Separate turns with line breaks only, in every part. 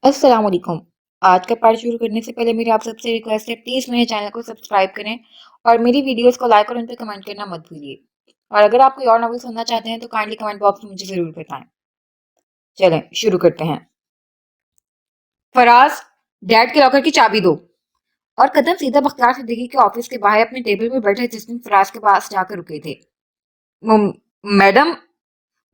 अस्सलाम वालेकुम। आज का पार्ट शुरू करने से पहले मेरी आप सबसे रिक्वेस्ट है, प्लीज़ मेरे चैनल को सब्सक्राइब करें और मेरी वीडियोस को लाइक और उन पे कमेंट करना मत भूलिए। और अगर आप कोई और नॉवेल सुनना चाहते हैं तो काइंडली कमेंट बॉक्स में मुझे ज़रूर बताएं। चलें शुरू करते हैं। फराज, डैड के लॉकर की चाबी दो। और कदम सीधा बख्तियार सिद्दीकी के ऑफिस के बाहर अपने टेबल पर बैठे जस्टिन फराज के पास जाकर रुके थे। मैडम।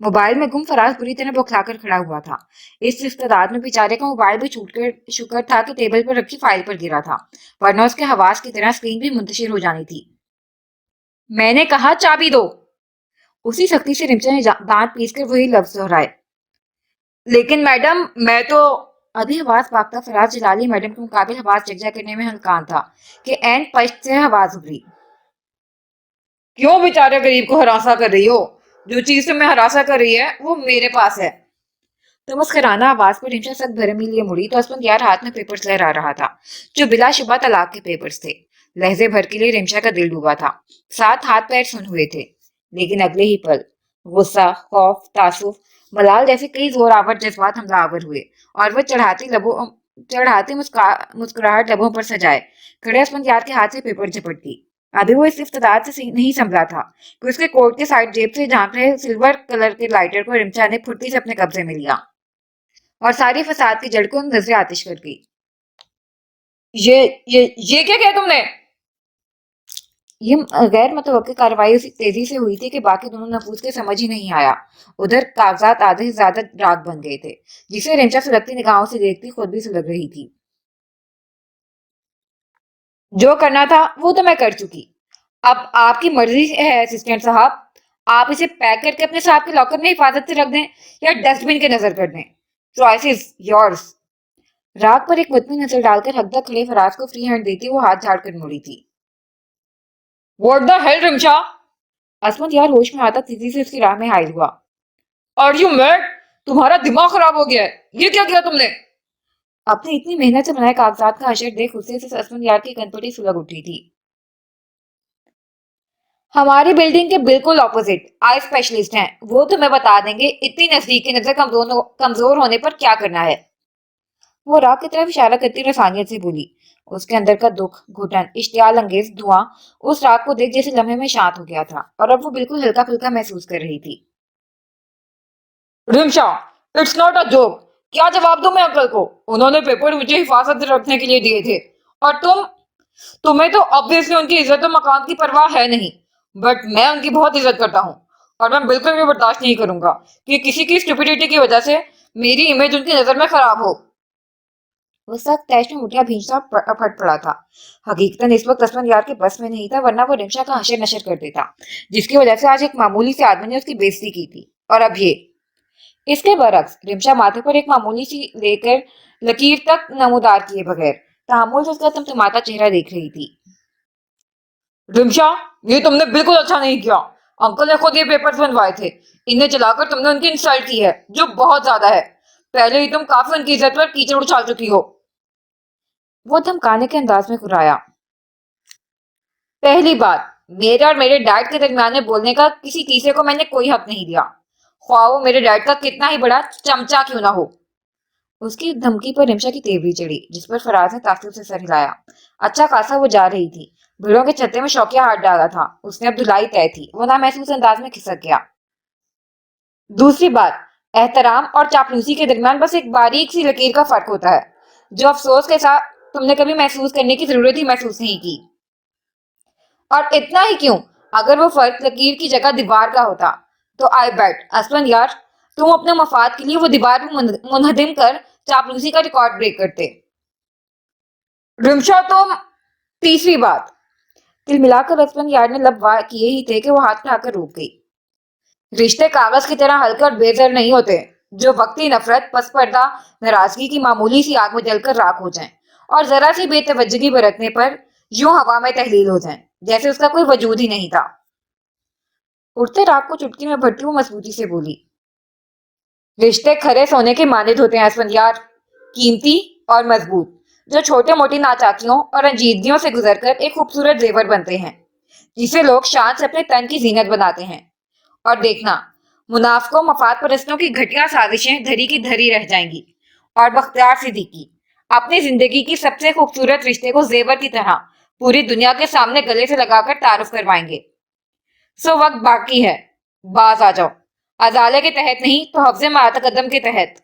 मोबाइल में गुम फराज बुरी तरह बौखलाकर खड़ा हुआ था। इस इस्तेदाद में बेचारे का मोबाइल भी छूट कर शुक्र था कि टेबल पर रखी फाइल पर गिरा था, वरना उसके हवास की तरह स्क्रीन भी मुंतशिर हो जानी थी। मैंने कहा चाबी दो। उसी सख्ती से रिमचा ने दांत पीसकर वही लफ्ज दोहराए। लेकिन मैडम, मैं तो। अभी हवास भागता फराज जलाली मैडम के मुकाबले हवास जगजा करने में हलकान था कि एन पश्त से आवाज उभरी। क्यों बेचारे गरीब को हरासा कर रही हो? जो चीज तुम्हें हरासा कर रही है वो मेरे पास है। तो मुस्कुराना आवाज पर रिमशा सख्त भरमी लिए मुड़ी तो असमत यार हाथ में पेपर्स लहरा रहा था, जो बिलाशुबा तलाक के पेपर्स थे। लहजे भर के लिए रिमशा का दिल डूबा था। साथ हाथ पैर सुन हुए थे, लेकिन अगले ही पल गुस्सा, खौफ, तासुफ, मलाल जैसे कई जोरावर जज्बात हमलावर हुए और वह चढ़ाती मुस्कुराहट लबों पर सजाए खड़े असमत यार के हाथ से पेपर झपट दी। अभी वो इस इफ्तदार से नहीं संभला था कि उसके कोट के साइड जेब से झांक रहे सिल्वर कलर के लाइटर को रिमशा ने फुर्ती से अपने कब्जे में लिया और सारी फसाद की जड़ को नजरे आतिश कर गई। ये ये क्या किया तुमने? ये गैर मुतवक्की कार्रवाई उसी तेजी से हुई थी कि बाकी दोनों नफूस के समझ ही नहीं आया। उधर कागजात आधे से ज्यादा राग बन गए थे, जिसे रिमशा सुलगती निगाहों से देखती खुद भी सुलग रही थी। जो करना था वो तो मैं कर चुकी। अब आपकी मर्जी है असिस्टेंट साहब। आप इसे पैक करके अपने साहब के लॉकर में हिफाजत से रख दें या डस्टबिन के नजर कर दें। Choice is yours. राग पर एक मुतमिन नजर डालकर हकदा खड़े फराज को फ्री हैंड देती वो हाथ झाड़ कर मुड़ी थी। What the hell Rimsha? असमत यार होश में आता तेजी से उसकी राह में हाइल हुआ। Are you mad? तुम्हारा दिमाग खराब हो गया है। ये क्या किया तुमने? अपने इतनी मेहनत से बनाए कागजात का अशर देख गुस्से से असमत यार की कनपटी सुलग उठी थी। हमारी बिल्डिंग के बिल्कुल ऑपोजिट आई स्पेशलिस्ट हैं, वो तुम्हें बता देंगे इतनी नजदीकी नजर कमजोर होने पर क्या करना है। वो राह की तरफ इशारा करती रसानियत से बोली। उसके अंदर का दुख, घुटन, इश्तियाल अंगेज धुआं उस राग को देख जैसे लम्हे में शांत हो गया था और अब वो बिल्कुल हल्का फुल्का महसूस कर रही थी। Rimsha, it's not a joke. क्या जवाब दूं मैं अंकल को? उन्होंने पेपर मुझे हिफाजत से रखने के लिए दिए थे। और तुम्हें तो ऑब्वियसली उनकी इज्जत और मकाम की परवाह है नहीं। बट मैं उनकी बहुत इज्जत करता हूँ और मैं बिल्कुल भी बर्दाश्त नहीं करूंगा कि किसी की स्टुपिडिटी की वजह से मेरी इमेज उनकी नजर में खराब हो। वो सख्त तैश में मुठिया भींचता फट पड़ा था। हकीकतन इस वक्त असमत यार के बस में नहीं था, वरना वो रिमशा का हशर नशर कर देता, जिसकी वजह से आज एक मामूली से आदमी ने उसकी बेइज्जती की थी। और अब ये। इसके बरक्स रिमशा माथे पर एक मामूली सी लेकर लकीर तक नमूदार किए बगैर तहामुल से उसका तमतमाता चेहरा देख रही थी। रिमशा, ये तुमने बिल्कुल अच्छा नहीं किया। अंकल ने खुद ये पेपर्स बनवाए थे। इन्हें जलाकर तुमने उनकी इंसल्ट की है, जो बहुत ज्यादा है। पहले ही तुम काफी उनकी इज्जत पर कीचड़ उछाल चुकी हो। वो धमकाने के अंदाज में घुराया। पहली बात, मेरे और मेरे डैड के दरमियान में बोलने का किसी तीसरे को मैंने कोई हक नहीं दिया, ख्वाह वो मेरे डैड का कितना ही बड़ा चमचा क्यों ना हो। उसकी धमकी पर रिमशा की तेवरी चढ़ी, जिस पर फराज ने ताज्जुब से सर हिलाया। अच्छा खासा वो जा रही थी। भीड़ों के छत्ते में शौकिया हाथ डाला था। उसने अब धुलाई तय थी। वो ना महसूस अंदाज में खिसक गया। दूसरी बात, एहतराम और चापलूसी के दरमियान बस एक बारीक सी लकीर का फर्क होता है, जो अफसोस के साथ तुमने कभी महसूस करने की जरूरत ही महसूस नहीं की। और इतना ही क्यों, अगर वो फर्क लकीर की जगह दीवार का होता तो आई बेट असलन यार, तुम अपने मफाद के लिए वो दीवार को मुनहदिम कर चापलूसी का रिकॉर्ड ब्रेक करते। रिमशा तुम। तीसरी बात। तिल मिलाकर असलन यार ने लब वार किए ही थे कि वो हाथ उठाकर रुक गई। रिश्ते कागज की तरह हल्के और बेजर नहीं होते, जो वक्ती नफरत, पसपर्दा, नाराजगी की मामूली सी आग में जलकर राख हो जाएं और जरा सी बेतवज्जगी बरतने पर यूं हवा में तहलील हो जाएं, जैसे उसका कोई वजूद ही नहीं था। उड़ते राग को चुटकी में भरती वो मजबूती से बोली। रिश्ते खरे सोने के मानित होते हैं असफंदियार, कीमती और मजबूत, जो छोटे मोटी नाचाकियों और रंजीदगियों से गुजरकर एक खूबसूरत जेवर बनते हैं, जिसे लोग शान से अपने तन की जीनत बनाते हैं। और देखना, मुनाफकों मफाद परस्तों की घटिया साजिशें धरी की धरी रह जाएंगी और बख्तियार सिद्दीकी अपनी जिंदगी की सबसे खूबसूरत रिश्ते को जेवर की तरह पूरी दुनिया के सामने गले से लगाकर तारुफ करवाएंगे। सो वक्त बाकी है, बाज आ जाओ, अदाले के तहत नहीं तो हफ्जे मातकदम के तहत।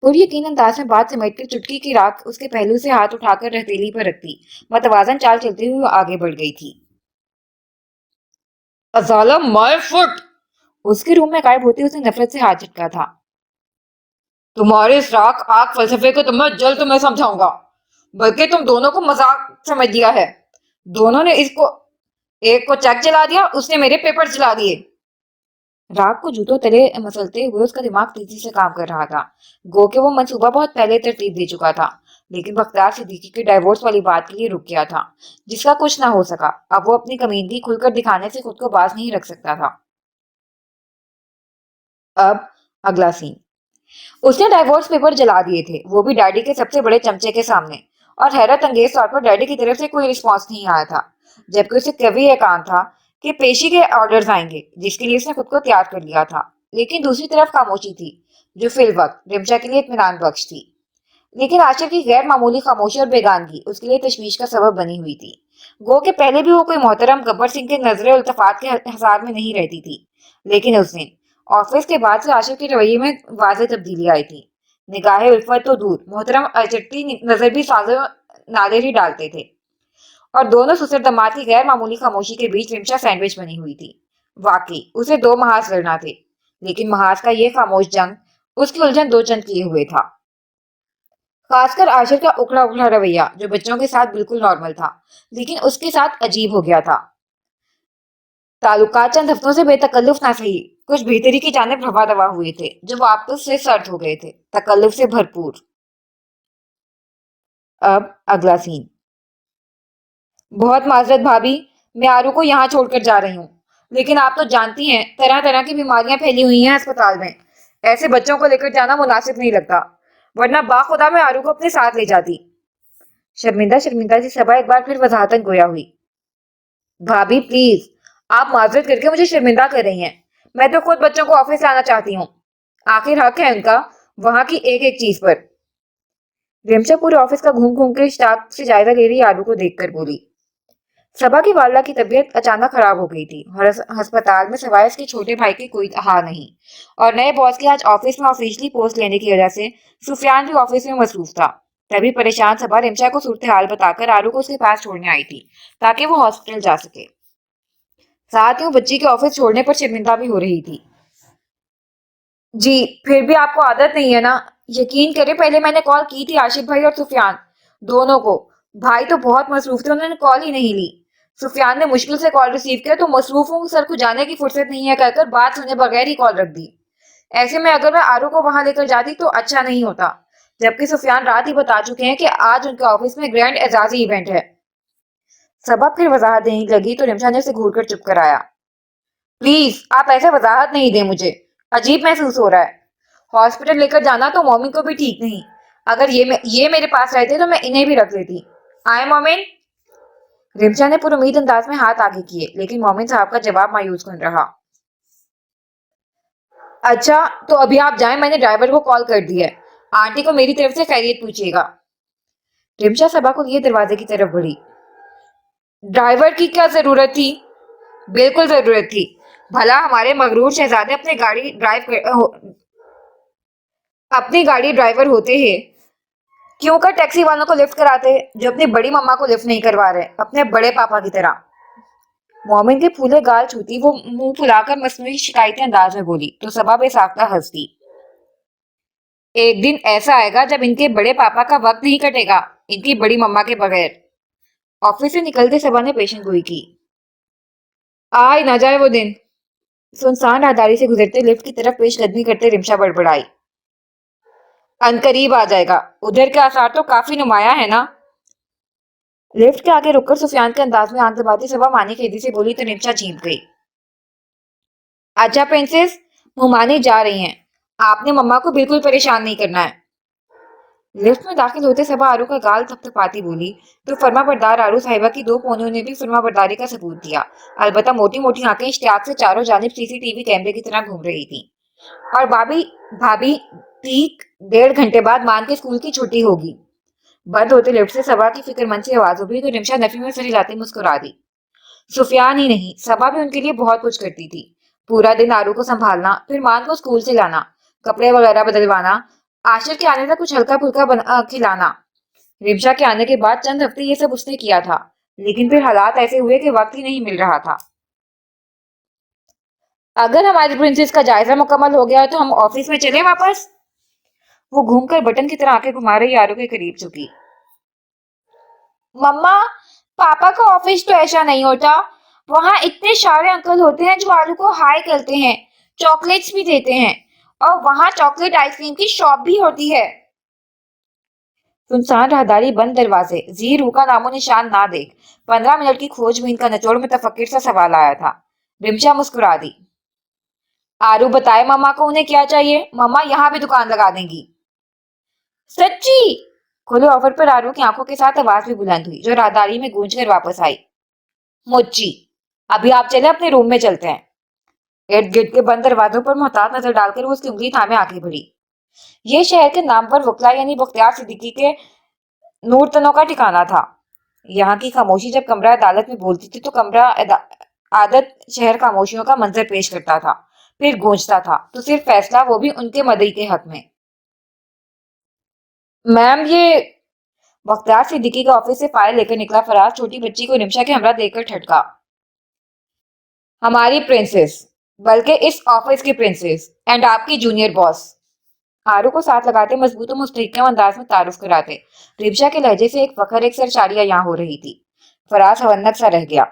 पूरी यकीन अंदाज में बात समेटकर चुटकी की राख उसके पहलू से हाथ उठाकर रतीली पर रखती मतवाजन चाल चलती हुई वो आगे बढ़ गई थी। अजाला माय फुट। उसके रूम में गायब होते उसने नफरत से हाथ झटका था। तुम्हारे इस राख आग फलसफे को तुम्हें जल्द तुम्हें समझाऊंगा, बल्कि तुम दोनों को मजाक समझ लिया है। दोनों ने इसको, एक को चेक जला दिया, उसने मेरे पेपर जला दिए। राग को जूतों तले मसलते हुए उसका दिमाग तेजी से काम कर रहा था। गो के वो मंसूबा बहुत पहले तरतीब दे चुका था, लेकिन बख्तियार सिद्दीकी के डाइवोर्स वाली बात के लिए रुक गया था, जिसका कुछ ना हो सका। अब वो अपनी कमीनगी खुलकर दिखाने से खुद को बाज नहीं रख सकता था। अब अगला सीन। उसने डाइवोर्स पेपर जला दिए थे, वो भी डैडी के सबसे बड़े चमचे के सामने, और हैरत अंगेज तौर पर डैडी की तरफ से कोई रिस्पॉन्स नहीं आया था, जबकि उसे कभी यह काम था कि पेशी के ऑर्डर्स आएंगे, जिसके लिए उसने खुद को तैयार कर लिया था। लेकिन दूसरी तरफ खामोशी थी, जो फिल वक्त रिमशा के लिए इत्मीनान बख्श थी। लेकिन आशिर की गैर मामूली खामोशी और बेगानगी उसके लिए तशवीश का सबब बनी हुई थी। गो के पहले भी वो कोई मोहतरम गब्बर सिंह के नजरे उल्तफात के हसार में नहीं रहती थी, लेकिन उस दिन ऑफिस के बाद से आशिर के रवैये में वाज़ेह तब्दीली आई थी। निगाहे उल्फत तो दूर, मोहतरम अचटती नजर भी साजो नादिर ही डालते थे, और दोनों ससुर दामाद की गैर मामूली खामोशी के बीच रिमशा सैंडविच बनी हुई थी। वाकई उसे दो महाज लड़ना थे, लेकिन महाज का ये खामोश जंग उसकी उलझन दो चंद किए हुए था। खासकर आशिर का उखड़ा उखड़ा रवैया, जो बच्चों के साथ बिल्कुल नॉर्मल था, लेकिन उसके साथ अजीब हो गया था। ताल्लुकात चंद हफ्तों से बेतकल्लुफ ना सही, कुछ बेहतरी की जानिब रवा दवा हुए थे, जो वापस से सर्द हो गए थे, तकल्लुफ से भरपूर। अब अगला सीन। बहुत माजरत भाभी, मैं आरू को यहाँ छोड़कर जा रही हूँ, लेकिन आप तो जानती हैं तरह तरह की बीमारियां फैली हुई हैं अस्पताल में। ऐसे बच्चों को लेकर जाना मुनासिब नहीं लगता, वरना बाखुदा मैं आरू को अपने साथ ले जाती। शर्मिंदा शर्मिंदा सी सबा एक बार फिर वजाहतन गोया हुई। भाभी प्लीज, आप माजरत करके मुझे शर्मिंदा कर रही हैं। मैं तो खुद बच्चों को ऑफिस लाना चाहती हूँ, आखिर हक है उनका वहां की एक एक चीज पर। रिमशा पूरे ऑफिस का घूम घूम के स्टाफ से जायजा ले रही आरू को देखकर बोली। सबा की वालदा की तबीयत अचानक खराब हो गई थी, और अस्पताल में सिवाय इसके छोटे भाई के कोई हा नहीं, और नए बॉस के आज ऑफिस में ऑफिशियली पोस्ट लेने की वजह से सुफियान भी ऑफिस में मसरूफ था। तभी परेशान सबा रिमशा को सूरत हाल बताकर आरू को उसके पास छोड़ने आई थी, ताकि वो हॉस्पिटल जा सके। साथ ही वो बच्ची के ऑफिस छोड़ने पर शर्मिंदा भी हो रही थी। जी, फिर भी आपको आदत नहीं है ना? यकीन करें, पहले मैंने कॉल की थी आशिफ भाई और सुफियान दोनों को। भाई तो बहुत मसरूफ थे, उन्होंने कॉल ही नहीं ली। सुफियान ने मुश्किल से कॉल रिसीव किया तो मसरूफ हूँ सर को जाने की फुर्सत नहीं है कहकर बात सुने बगैर ही कॉल रख दी। ऐसे में अगर मैं आरू को वहां लेकर जाती तो अच्छा नहीं होता, जबकि सुफियान रात ही बता चुके हैं कि आज उनके ऑफिस में ग्रैंड एजाजी इवेंट है। सबब फिर वजाहत देने लगी तो रिमशा ने उसे घूर कर चुप कराया। प्लीज आप ऐसे वजाहत नहीं दे, मुझे अजीब महसूस हो रहा है। हॉस्पिटल लेकर जाना तो मॉमी को भी ठीक नहीं। अगर ये मेरे पास रहते तो मैं इन्हें भी रख लेती। आए मोमिन। रिमशा ने पुरुमीद अंदाज में हाथ आगे किए, लेकिन मोमिन साहब का जवाब मायूस कर रहा। अच्छा तो अभी आप जाएं, मैंने ड्राइवर को कॉल कर दिया है, आंटी को मेरी तरफ से खैरियत पूछिएगा। रिमशा सबा को लिए दरवाजे की तरफ बढ़ी। ड्राइवर की क्या जरूरत थी? बिल्कुल जरूरत थी। भला हमारे मगरूर शहजादे अपनी गाड़ी ड्राइवर होते हैं, क्यों कर टैक्सी वालों को लिफ्ट कराते, जो अपनी बड़ी मम्मा को लिफ्ट नहीं करवा रहे, अपने बड़े पापा की तरह। मोमिन के फूले गाल छूती वो मुंह फुलाकर मसनूई शिकायती अंदाज में बोली तो सबा बेसाख्ता हंस दी। एक दिन ऐसा आएगा जब इनके बड़े पापा का वक्त नहीं कटेगा, इनकी बड़ी मम्मा के बगैर। ऑफिस से निकलते सबा ने पेशन गोई की। आ ही ना जाए वो दिन। सुनसान राहदारी से गुजरते लिफ्ट की तरफ पेशकदमी करते रिमशा बड़बड़ाई। अनकरीब आ जाएगा, उधर के आसार तो काफी नुमाया है ना। लिफ्ट के आगे रुककर सुफियान के अंदाज में आंख दबाती सबा मानी खेदी से बोली तो रिमशा झींप गई। अच्छा प्रिंसेस, मुमानी जा रही हैं, आपने मम्मा को बिल्कुल परेशान नहीं करना है। लिफ्ट में दाखिल होते सबा आरू का गाल थपथपाती बोली तो फर्मा बरदार आरू साहिबा की दो पोनियों ने भी फर्मा बरदारी का सबूत दिया। अलबत्ता मोटी मोटी आंखें इश्तियाक से चारों जानिब सीसीटीवी कैमरे की तरह घूम रही थी। और भाभी भाभी ठीक 1.5 घंटे बाद मान के स्कूल की छुट्टी होगी। बंद होते लिफ्ट से सबा की फिक्रमंद सी आवाज उभरी तो रिमशा नफी में सिर हिलाते मुस्कुरा दी। सुफियान ही नहीं, सबा भी उनके लिए बहुत कुछ करती थी। पूरा दिन आरू को संभालना, फिर मान को स्कूल से लाना, कपड़े वगैरह बदलवाना, आशिर के आने तक कुछ हल्का फुल्का खिलाना। रिमशा के आने के बाद चंद हफ्ते ये सब उसने किया था, लेकिन फिर हालात ऐसे हुए कि वक्त ही नहीं मिल रहा था। अगर हमारी प्रिंसेस का जायजा मुकम्मल हो गया है तो हम ऑफिस में चले वापस। वो घूमकर बटन की तरह आंखें घुमा रही आरू के करीब झुकी। मम्मा, पापा का ऑफिस तो ऐसा नहीं होता। वहां इतने सारे अंकल होते हैं जो आलू को हाय करते हैं, चॉकलेट्स भी देते हैं, और वहां चॉकलेट आइसक्रीम की शॉप भी होती है। सुनसान राहदारी, बंद दरवाजे, जी रू का नामो निशान ना देख। 15 मिनट की खोजबीन का निचोड़ में तफक्किर सा सवाल आया था। रिमशा मुस्कुरा दी। आरू बताए मम्मा को उन्हें क्या चाहिए, मम्मा यहाँ भी दुकान लगा देंगी। सच्ची? खुले ऑफर पर आरू की आंखों के साथ आवाज भी बुलंद हुई, जो राहदारी में गूंज कर वापस आई। मुच्ची, अभी आप चले, अपने रूम में चलते हैं। इर्द गिर्द के बंद दरवाजों पर मोहतात नजर डालकर वो उसकी उंगली थामे आगे बढ़ी। ये शहर के नाम पर वकला यानी बख्तियार सिद्दीकी के नूरतनों का ठिकाना था। यहाँ की खामोशी जब कमरा अदालत में बोलती थी तो आदत शहर खामोशियों का मंजर पेश करता था, फिर गूंजता था तो सिर्फ फैसला, वो भी उनके मदई के हक में। मैम, ये बख्तियार सिद्दीकी के ऑफिस से फाइल लेकर निकला फराज छोटी बच्ची को रिमशा के हमरा देकर ठटका। हमारी प्रिंसेस, बल्कि इस ऑफिस की प्रिंसेस, एंड आपकी जूनियर बॉस। आरू को साथ लगाते मजबूत और मुस्तहकम अंदाज में तारुफ कराते। रिमशा के लहजे से एक फखर, एक सरशारियां यहाँ हो रही थी। फराज हवन्नक सा रह गया।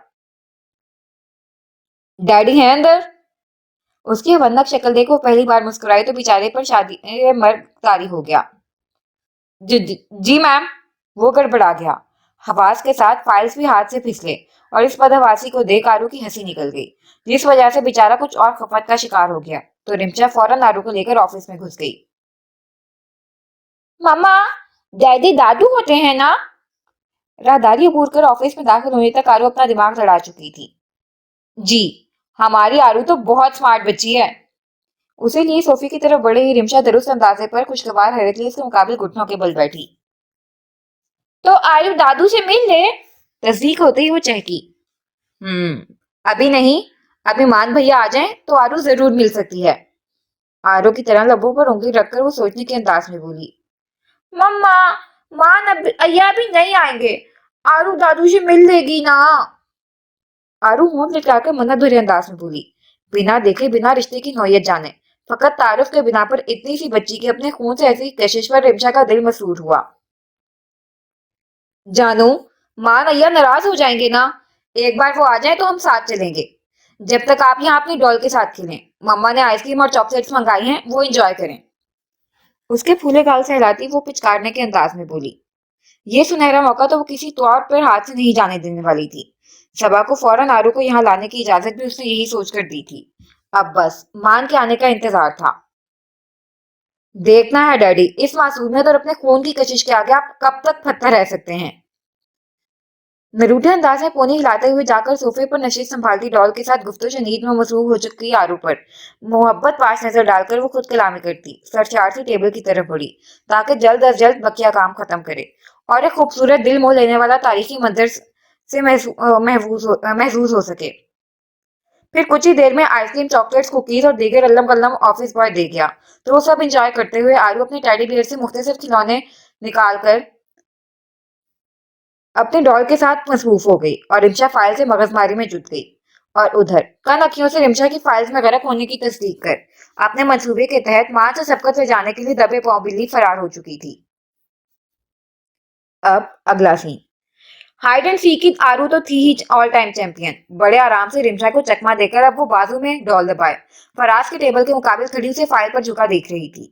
डैडी हैं अंदर? उसकी हवन्नक शक्ल देख वो पहली बार मुस्कुराई तो बेचारे पर शादी मर्ग तारी हो गया। जी मैम। वो गड़बड़ा गया। हवास के साथ फाइल्स भी हाथ से फिसले, और इस बदहवासी को देख आरू की हंसी निकल गई, जिस वजह से बेचारा कुछ और खपत का शिकार हो गया। तो रिमशा फौरन आरू को लेकर ऑफिस में घुस गई। मम्मा, डैडी दादू होते हैं ना? राहदारी अबूर कर ऑफिस में दाखिल होने तक आरू अपना दिमाग लड़ा चुकी थी। जी, हमारी आरू तो बहुत स्मार्ट बच्ची है। उसे लिए सोफी की तरफ बढ़े ही रिमशा दुरुस्त अंदाजे पर खुशगवार हैरत उसके मुकाबले घुटनों के बल बैठी। तो आयु दादू से मिल ले। तस्दीक होते ही वो चहकी। अभी नहीं, अभी मान भैया आ जाएं तो आरू जरूर मिल सकती है। आरू की तरह लबों पर उंगली रखकर वो सोचने के अंदाज में बोली। मम्मा, मान अब अय्या भी नहीं आएंगे, आरू दादू से मिल लेगी ना? आरू होंठ लटकाकर मन्नत भरे अंदाज में बोली। बिना देखे, बिना रिश्ते की नौयत जाने, फकत तारुफ के बिना पर इतनी सी बच्ची के अपने खून से ऐसी कशिश पर रिमशा का दिल मसरूर हुआ। जानू, मान अय्या नाराज हो जाएंगे ना? एक बार वो आ जाए तो हम साथ चलेंगे। जब तक आप यहाँ अपनी डॉल के साथ खेलें। मम्मा ने आइसक्रीम और चॉकलेट्स मंगाई हैं, वो एंजॉय करें। उसके फूले गाल से हिलाती वो पिचकारने के अंदाज में बोली। ये सुनहरा मौका तो वो किसी तौर पर हाथ से नहीं जाने देने वाली थी। सबा को फौरन आरू को यहाँ लाने की इजाजत भी उसने यही सोचकर दी थी। अब बस मान के आने का इंतजार था। देखना है डैडी, इस मासूमियत और अपने खून की कशिश के आगे आप कब तक पत्थर रह सकते हैं। नरूठे अंदाज में पोनी हिलाते हुए जाकर सोफे पर नशीद संभालती डॉल के साथ गुफ्तो शनीद में मसरूफ हो चुकी आरू पर मोहब्बत पास नजर डालकर वो खुद कलामी करती सरचार सी टेबल की तरफ बढ़ी, ताकि जल्द अज जल्द बकिया काम खत्म करे और एक खूबसूरत दिल मोह लेने वाला तारीखी मंजर से महसूस हो सके। फिर कुछ ही देर में आइसक्रीम, चॉकलेट्स, कुकीज और दीगर अल्लम कल्लम ऑफिस बॉय दे गया, तो वो सब इंजॉय करते हुए आरू अपने टेडी बियर से मुख्तलिफ खिलौने निकाल कर अपने डॉल के साथ मसरूफ हो गई और रिमशा फाइल से मगजमारी में जुट गई। और उधर कन अखियों से रिमशा की फाइल्स में गर्क होने की तस्दीक कर अपने मंसूबे के तहत मां से सबकत ले जाने के लिए दबे पांव बिल्ली फरार हो चुकी थी। अब अगला सीन। हाइड एंड सीक की आरू तो थी ही ऑल टाइम चैंपियन। बड़े आराम से रिमशा को चकमा देकर अब वो बाजू में डॉल दबाए फराज के टेबल के मुकाबले खड़ी उसे फाइल पर झुका देख रही थी।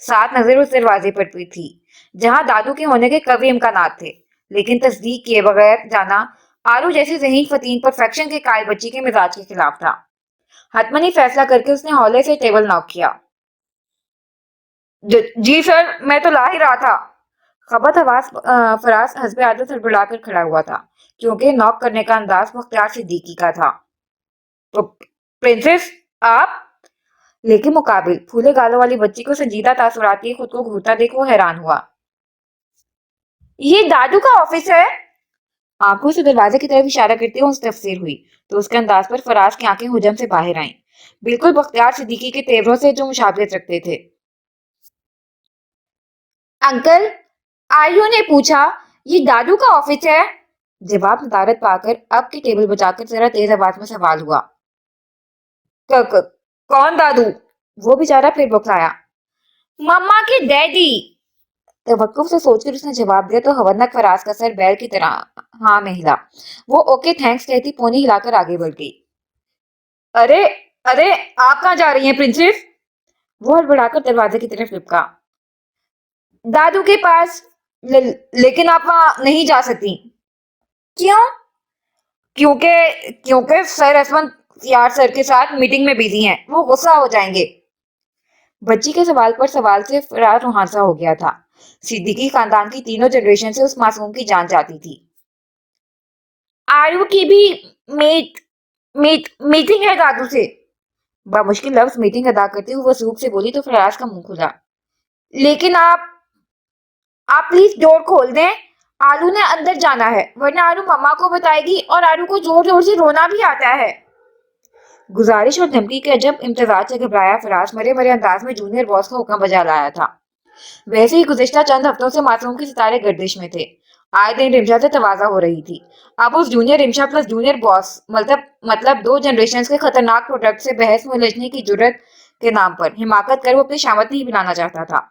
सात नजर उस दरवाजे पर भी थी, जहां दादू के होने के कभी इम्कानात थे, लेकिन तस्दीक किए बगैर जाना आरू जैसी जहीन फतीन परफेक्शन के कायल बच्ची के मिजाज के खिलाफ था। हतमनी फैसला करके उसने हौले से टेबल नॉक किया। जी सर, मैं तो ला ही रहा था। खबत हवास फराज हस्बे आदत हड़बड़ाकर खड़ा हुआ था, क्योंकि नॉक करने का अंदाज मुख्तियार सिद्दीकी का था। तो प्रिंसेस, आप? लेकिन मुकाबिल फूले गालों वाली बच्ची को संजीदा तासुराती खुद को घूरता देख वो हैरान हुआ। ये दादू का ऑफिस है। आंखों से दरवाजे की तरफ इशारा करती हुई तफसीर हुई तो उसके अंदाज पर फराज की आंखें हुजम से बाहर आईं, बिल्कुल बख्तियार सिद्दीकी के तेवरों से जो मुशाबहत रखते थे। अंकल, आयु ने पूछा, ये दादू का ऑफिस है? जवाब नदारत पाकर अब की टेबल बजाकर जरा तेज आवाज में सवाल हुआ। क, क, कौन दादू? वो बेचारा फिर बौखलाया। मम्मा के डैडी। तवक्कुफ से सोचकर उसने जवाब दिया तो हवनक फराज का सर बैल की तरह हाँ में हिला। वो ओके थैंक्स कहती पोनी हिलाकर आगे बढ़ गई। अरे, अरे, आप कहाँ जा रही हैं प्रिंसेस? वो हड़बड़ाकर दरवाजे की तरफ लिपका। दादू के पास। लेकिन आप वहां नहीं जा सकती। क्यों? क्योंकि क्योंकि सर असमन यार सर के साथ मीटिंग में बिजी हैं, वो गुस्सा हो जाएंगे। बच्ची के सवाल पर सवाल से फरार रुहासा हो गया था। सिद्दीकी खानदान की तीनों जनरेशन से उस मासूम की जान जाती थी। आरू की भी मीट मीटिंग है दादू से। बामुश्किल लफ्ज मीटिंग अदा करते हुए वो सूप से बोली तो फराज का मुंह खुला। लेकिन आप प्लीज डोर खोल दें। आलू ने अंदर जाना है वरना आलू मम्मा को बताएगी और आलू को जोर जोर से रोना भी आता है। गुजारिश और धमकी के अजब इम्तजाज से घबराया फराज मरे मरे अंदाज में जूनियर बॉस का हुक्म बजा लाया था। वैसे ही गुज़िश्ता चंद हफ्तों से मासूम के सितारे गर्दिश में थे। आए दिन रिमशा से तवाजा हो रही थी। अब उस junior Rimsha plus junior boss मतलब दो जनरेशन के खतरनाक प्रोडक्ट से बहस में उलझने की जुर्रत के नाम पर हिमाकत कर वो अपनी शामत नहीं पिलाना चाहता था।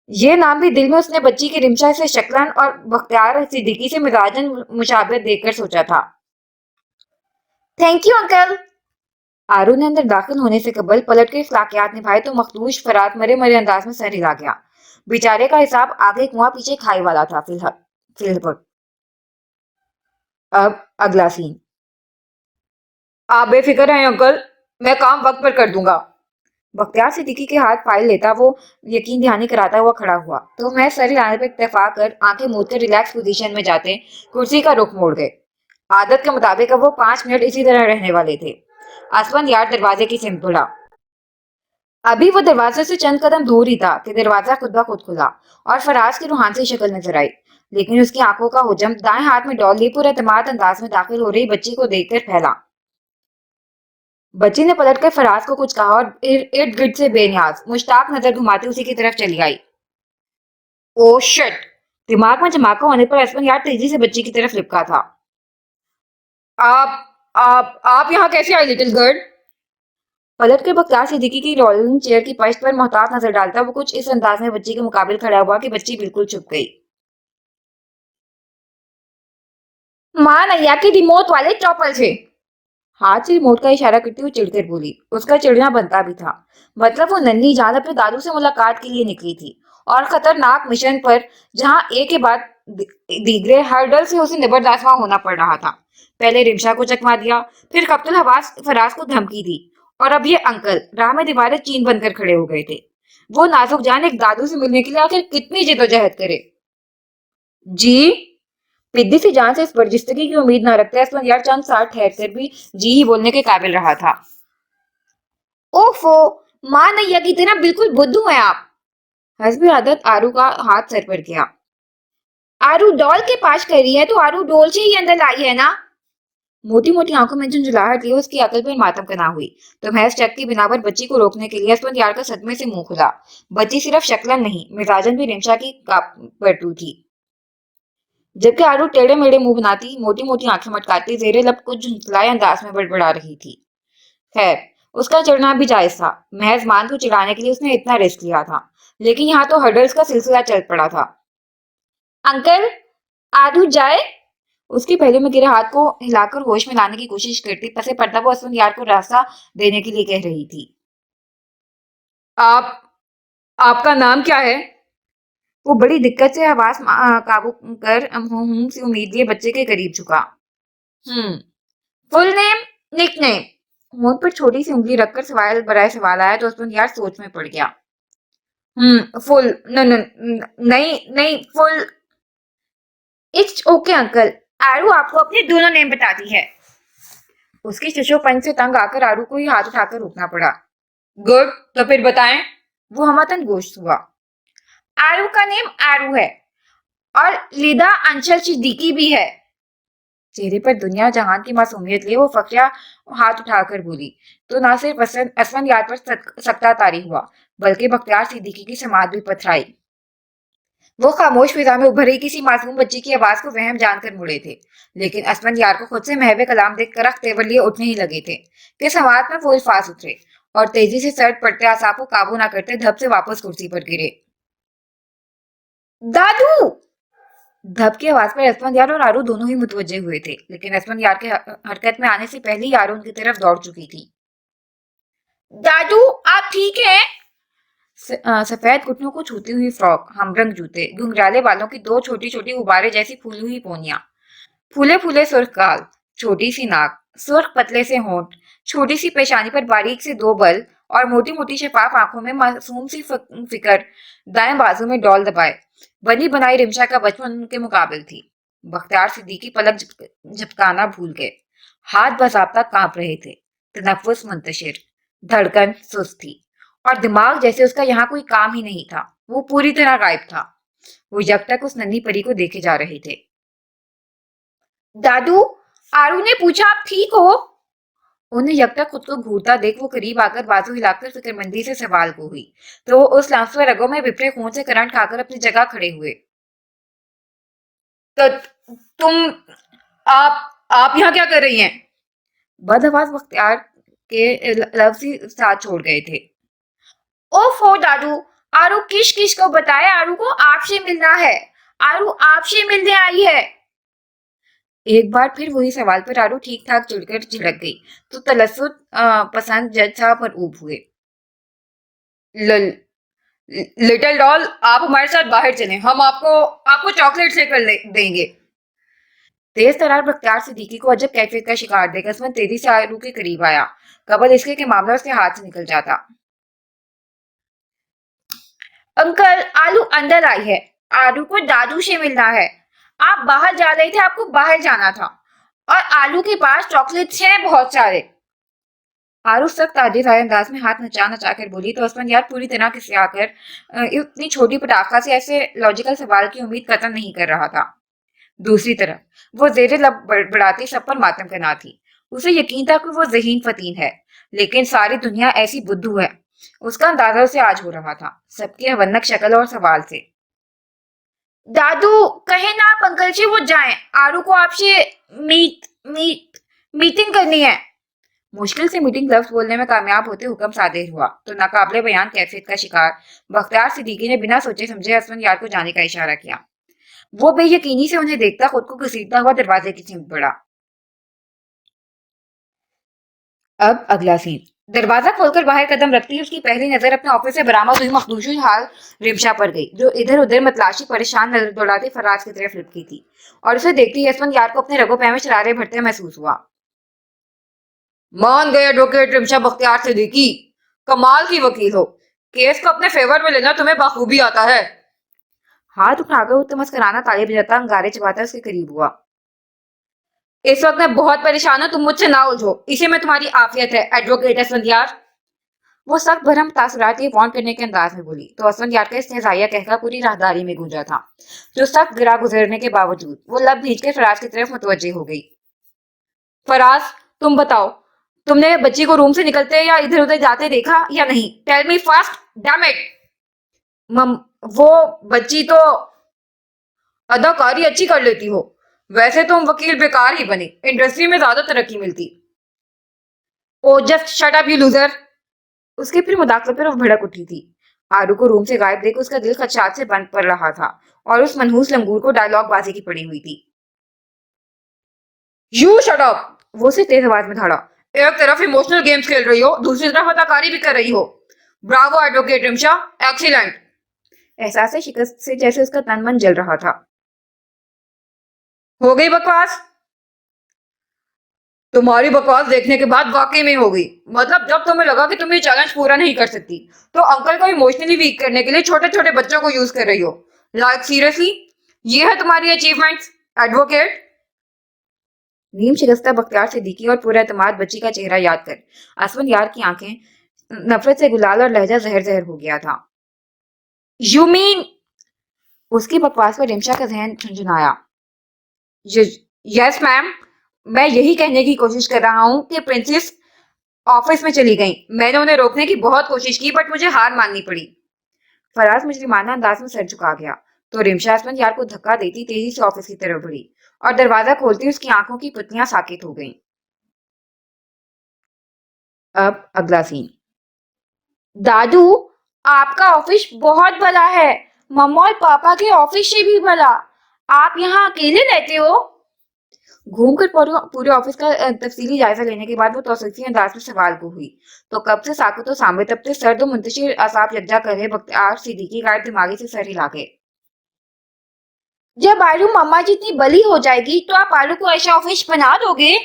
ये नाम भी दिल में उसने बच्ची की रिमशा से शक्लन और बख्तियार सिद्दीकी से मिजाजन मुशाबहत देखकर सोचा था। Thank you uncle. आरू ने अंदर दाखिल होने से कबल पलट के इखलाकियात निभाए तो मखदूश फरात मरे मरे अंदाज में सर हिला गया। बेचारे का हिसाब आगे कुआं पीछे खाई वाला था फिलहाल। अब अगला सीन। आप बेफिक्र हैं अंकल, मैं काम वक्त पर कर दूंगा। बख्तियार सिद्दीकी के हाथ फाइल लेता वो यकीन दहानी कराता हुआ खड़ा हुआ तो मैं सर हिलाने पर इत्तेफाक कर आंखें मूंद कर रिलैक्स पोजीशन में जाते कुर्सी का रुख मोड़ गए। आदत के मुताबिक अब वो 5 मिनट इसी तरह रहने वाले थे। आसमान यार दरवाजे की सिमत बढ़ा। अभी वो दरवाजे से चंद कदम दूर ही था कि दरवाजा खुद ब खुद खुला और फराज की रूहानी शक्ल नजर आई। लेकिन उसकी आंखों का हुजम दाएं हाथ में डॉल ली पूरे एतमाद अंदाज में दाखिल हो रही बच्ची को देखकर फैला। बच्ची ने पलटकर फराज को कुछ कहा और इर्द गिर्द से बेनियाज मुश्ताक नजर घुमाती उसी की तरफ चली आई। Oh shit! दिमाग में धमाका होने पर असमन यार तेजी से बच्ची की तरफ लिपका था। आप यहाँ कैसे आई लिटिल गर्ल? पलट कर बख्तियार सिद्दीकी की रोलिंग चेयर की पश्त पर मोहतात नजर डालता वो कुछ इस अंदाज में बच्ची के मुकाबिल खड़ा हुआ कि बच्ची बिल्कुल चुप गई। मां नैया के रिमोट वाले चौपल से। हाथ से रिमोट का इशारा करती हुई चिढ़कर बोली। उसका चिढ़ना बनता भी था। मतलब वो नन्ही जान अपने दादू से मुलाकात के लिए निकली थी और खतरनाक मिशन पर जहां एक के बाद दीगरे हर्डल से उसे निबरदाश्त होना पड़ रहा था। पहले रिमशा को चकमा दिया, फिर कप्तान हवास फराज को धमकी दी और अब ये अंकल राह में दीवारें चीन बनकर खड़े हो गए थे। वो नाजुक जान एक दादू से मिलने के लिए आखिर कितनी जिदोजहद करे। जी। पिद्दी सी जान से इस बर्जिस्तगी की उम्मीद न रखते असलम यार चंद साल ठहर कर भी जी ही बोलने के काबिल रहा था। ओफो, मां नैया की तरह बिल्कुल बुद्धू हैं आप। हस्बी आदत आरू का हाथ सर पर गया। आरू डॉल के पास कर रही है तो आरू डोल से ही अंदर लाई है ना। मोटी मोटी आंखों में झुंझुलाहट ली उसकी अकल पर मातम कना हुई तो महज शक की बिना पर बच्ची को रोकने के लिए असमत यार का सदमे से मुंह खुला। बच्ची सिर्फ शक्लन नहीं मिजाजन भी रिमशा की पटू थी। जबकि आरू टेढ़े मेढ़े मुंह बनाती मोटी मोटी आंखें मटकाती जेरे लब कुछ झुंझलाए अंदाज में बड़बड़ा रही थी। खैर, उसका चिढ़ना भी जायज था। महज मान को चिढ़ाने के लिए उसने इतना रिस्क लिया था। लेकिन यहाँ तो हर्डल्स का सिलसिला चल पड़ा था। अंकल, आरू जाए? उसके पहले में गिरे हाथ को हिलाकर होश में लाने की कोशिश करती पसे पर्दा वो असमन यार को रास्ता देने के लिए कह रही थी। आप आपका नाम क्या है? वो बड़ी दिक्कत से आवाज काबू कर से उम्मीद लिए बच्चे के करीब झुका। हम्म। Full name, nickname. होंठ पर छोटी सी उंगली रखकर सवाल बराए सवाल आया तो उसमें यार सोच में पड़ गया। फुल न, न, नहीं नहीं फुल। इट्स ओके अंकल, आरू आपको अपने दोनों नेम बताती है। उसकी शिशोपन से तंग आकर आरू को ही हाथ उठाकर रोकना पड़ा। गुड, तो फिर बताएं। वो हमतन गोश्त हुआ। आरू का नेम आरू है और लिदा अंशल सिद्दीकी भी है। चेहरे पर दुनिया जहान की मासूमियत लिए वो फकरिया हाथ उठाकर बोली। तो ना सिर्फ असवन यार पर सकता तारी हुआ, बल्कि बख्तियार सिद्दीकी की समात भी पथराई। वो खामोश फिजा में उभर रही किसी मासूम बच्ची की आवाज को वहम जानकर मुड़े थे, लेकिन असमन यार को खुद से महवे कलाम देखकर रख तेवर लिए उठने ही लगे थे कि समात में वो अल्फाज उतरे और तेजी से सर्द पड़ते आसाब को काबू ना करते धब से वापस कुर्सी पर गिरे। दादू! धब की आवाज पर असमन यार और आरू दोनों ही मुतवज्जे हुए थे, लेकिन असमन यार के हरकत में आने से पहले ही आरू उनकी तरफ दौड़ चुकी थी। दादू, आप ठीक हैं? सफेद घुटनों को छूती हुई फ्रॉक, हमरंग जूते, घुंघराले बालों की दो छोटी छोटी गुब्बारे जैसी फूली हुई पोनियां, फूले फूले सुर्ख गाल, छोटी सी नाक, सुर्ख पतले से होंठ, छोटी सी पेशानी पर बारीक से दो बल और मोटी मोटी शफाफ आंखों में मासूम सी फिकर दाएं बाजू में डॉल दबाए बनी बनाई रिमशा का बचपन उनके मुकाबिल थी। बख्तियार सिद्दीकी पलक झपकाना भूल गए। हाथ बाजाब्ता कांप रहे थे, तनफ्फुस मुंतशिर, धड़कन सुस्त थी और दिमाग जैसे उसका यहाँ कोई काम ही नहीं था। वो पूरी तरह गायब था। वो जब तक उस नन्ही परी को देखे जा रहे थे। दादू, आरू ने पूछा आप ठीक हो? उन्हें यकता खुद को घूरता देख वो करीब आकर बाजू हिलाकर फिक्रमंदी से सवाल को हुई, तो वो उस लम्हे रगों में बिफरे खून से करंट खाकर अपनी जगह खड़े हुए। तो तुम आप यहाँ क्या कर रही हैं? बदहवास बख्तियार के लफ्ज ही साथ छोड़ गए थे। ओफो दादू, आरू किश किश को बताया आरू को आपसे मिलना है। आरू आपसे मिलने आई है। एक बार फिर वही सवाल पर आरू ठीक ठाक चिढ़कर झिड़क गई तो तलस्सुत पसंद जज साहब मरऊब हुए। लिटिल डॉल, आप हमारे साथ बाहर चलें, हम आपको आपको चॉकलेट लेकर देंगे। तेज तरार बख्तियार सिद्दीकी को अजब कैफियत का शिकार देकर उसमें तेजी से आरू के करीब आया, कबल इसके कि मामला उसके हाथ से निकल जाता। अंकल, आलू अंदर आई है। आलू को दादू से मिलना है। आप बाहर जा रहे थे, आपको बाहर जाना था और आलू के पास चॉकलेट्स हैं बहुत सारे। आरू सख्त आजिज आए अंदाज में हाथ नचा नचा कर बोली तो उसमें यार पूरी तरह किसी आकर इतनी छोटी पटाखा से ऐसे लॉजिकल सवाल की उम्मीद कतई नहीं कर रहा था। दूसरी तरफ वो जेरे लब बढ़ाती सब पर मातम करना थी। उसे यकीन था कि वो ज़हीन फतीन है, लेकिन सारी दुनिया ऐसी बुद्धू है। उसका अंदाजा उसे आज हो रहा था, सबकी हवन्नक शक्ल और सवाल से। दादू, कहे ना आप अंकल जी वो जाएं। आरू को आपसे मीट मीट मीटिंग करनी है। मुश्किल से मीटिंग लफ्ज बोलने में कामयाब होते हुक्म सादिर हुआ तो नाकाबिले बयान कैफियत का शिकार बख्तियार सिद्दीकी ने बिना सोचे समझे असमन यार को जाने का इशारा किया। वो बेयकीनी से उन्हें देखता खुद को घसीटता हुआ दरवाजे की चिंत पड़ा। अब अगला सीन। दरवाजा खोलकर बाहर कदम रखती ही उसकी पहली नजर अपने ऑफिस से बरामद हुई मखदूशी हाल रिमशा पर गई, जो इधर उधर मतलाशी परेशान नजर दौड़ाती फराज की तरफ लुढ़की थी और उसे देखते ही यसमन यार को अपने रगों पैर में शरारे भरते महसूस हुआ। मान गए एडवोकेट रिमशा बख्तियार सिद्दीकी, कमाल की वकील हो। केस को अपने फेवर में लेना तुम्हें बखूबी आता है। हाथ उठाकर वो तो मस्कराना ताली बजाता अंगारे चबाता उसके करीब हुआ। इस वक्त मैं बहुत परेशान हूं, तुम मुझसे ना उलझो, इसी में तुम्हारी आफियत है एडवोकेट असवंत यार। वो सख्त भरम तासुरात ये वार्न करने के अंदाज में बोली तो असवंत यार का इस्तेजाइया कहका पूरी राहदारी में गूंजा था, जो सख्त गिरा गुजरने के बावजूद वो लब भींच के फराज की तरफ मुतवज्जे हो गई। फराज, तुम बताओ, तुमने बच्ची को रूम से निकलते या इधर उधर जाते देखा या नहीं? Tell me first, damn it. मम, वो बच्ची तो अदाकारी अच्छी कर लेती हो। वैसे तुम वकील बेकार ही बनी, इंडस्ट्री में ज्यादा तरक्की मिलती। Oh just shut up you loser. उसके फिर मुदाखले पर वो भड़क उठी थी। आरू को रूम से गायब देख उसका दिल खदशात से बंद पड़ रहा था और उस मनहूस लंगूर को डायलॉग बाजी की पड़ी हुई थी। यू शट अप, वो उसे तेज आवाज में धाड़ा। एक तरफ इमोशनल गेम्स खेल रही हो, दूसरी तरफ अदाकारी भी कर रही हो। Bravo advocate Rimsha, excellent. एहसास शिकस्त से जैसे उसका तन मन जल रहा था। हो गई बकवास? तुम्हारी बकवास देखने के बाद वाकई में हो गई। मतलब जब तुम्हें लगा कि तुम ये चैलेंज पूरा नहीं कर सकती, तो अंकल को इमोशनली वीक करने के लिए छोटे छोटे बच्चों को यूज कर रही हो। लाइक सीरियसली, ये है तुम्हारी अचीवमेंट्स एडवोकेट? नीम शिकस्ता बख्तियार सिद्दीकी और पूरा एतमाद बच्ची का चेहरा याद कर असवन यार की आंखें नफरत से गुलाल और लहजा जहर जहर हो गया था। You mean? उसकी बकवास पर रिमशा का जहन झुंझुनाया। यस मैम, मैं यही कहने की कोशिश कर रहा हूँ कि प्रिंसेस ऑफिस में चली गई। मैंने उन्हें रोकने की बहुत कोशिश की बट मुझे हार माननी पड़ी। फराज मुजरिमाना अंदाज में सर झुका गया तो रिमशा असलम यार को धक्का देती तेजी से ऑफिस की तरफ बढ़ी और दरवाजा खोलती उसकी आंखों की पुतलियां साकित हो गईं। अब अगला सीन। दादू, आपका ऑफिस बहुत बड़ा है, मम्मा और पापा के ऑफिस से भी बड़ा। आप यहाँ अकेले रहते हो? घूमकर पूरे ऑफिस का तफसीली जायजा लेने के बाद वो तौसीफी अंदाज में सवाल को हुई तो कब से साकुत तो सामने तपते सर्द मुंतशिर आसाब यकजा कर रहे बख्तियार सिद्दीकी गायब दिमागी से सर हिला गए। जब आलू मम्मा जितनी बली हो जाएगी तो आप आलू को ऐसा ऑफिस बना दोगे?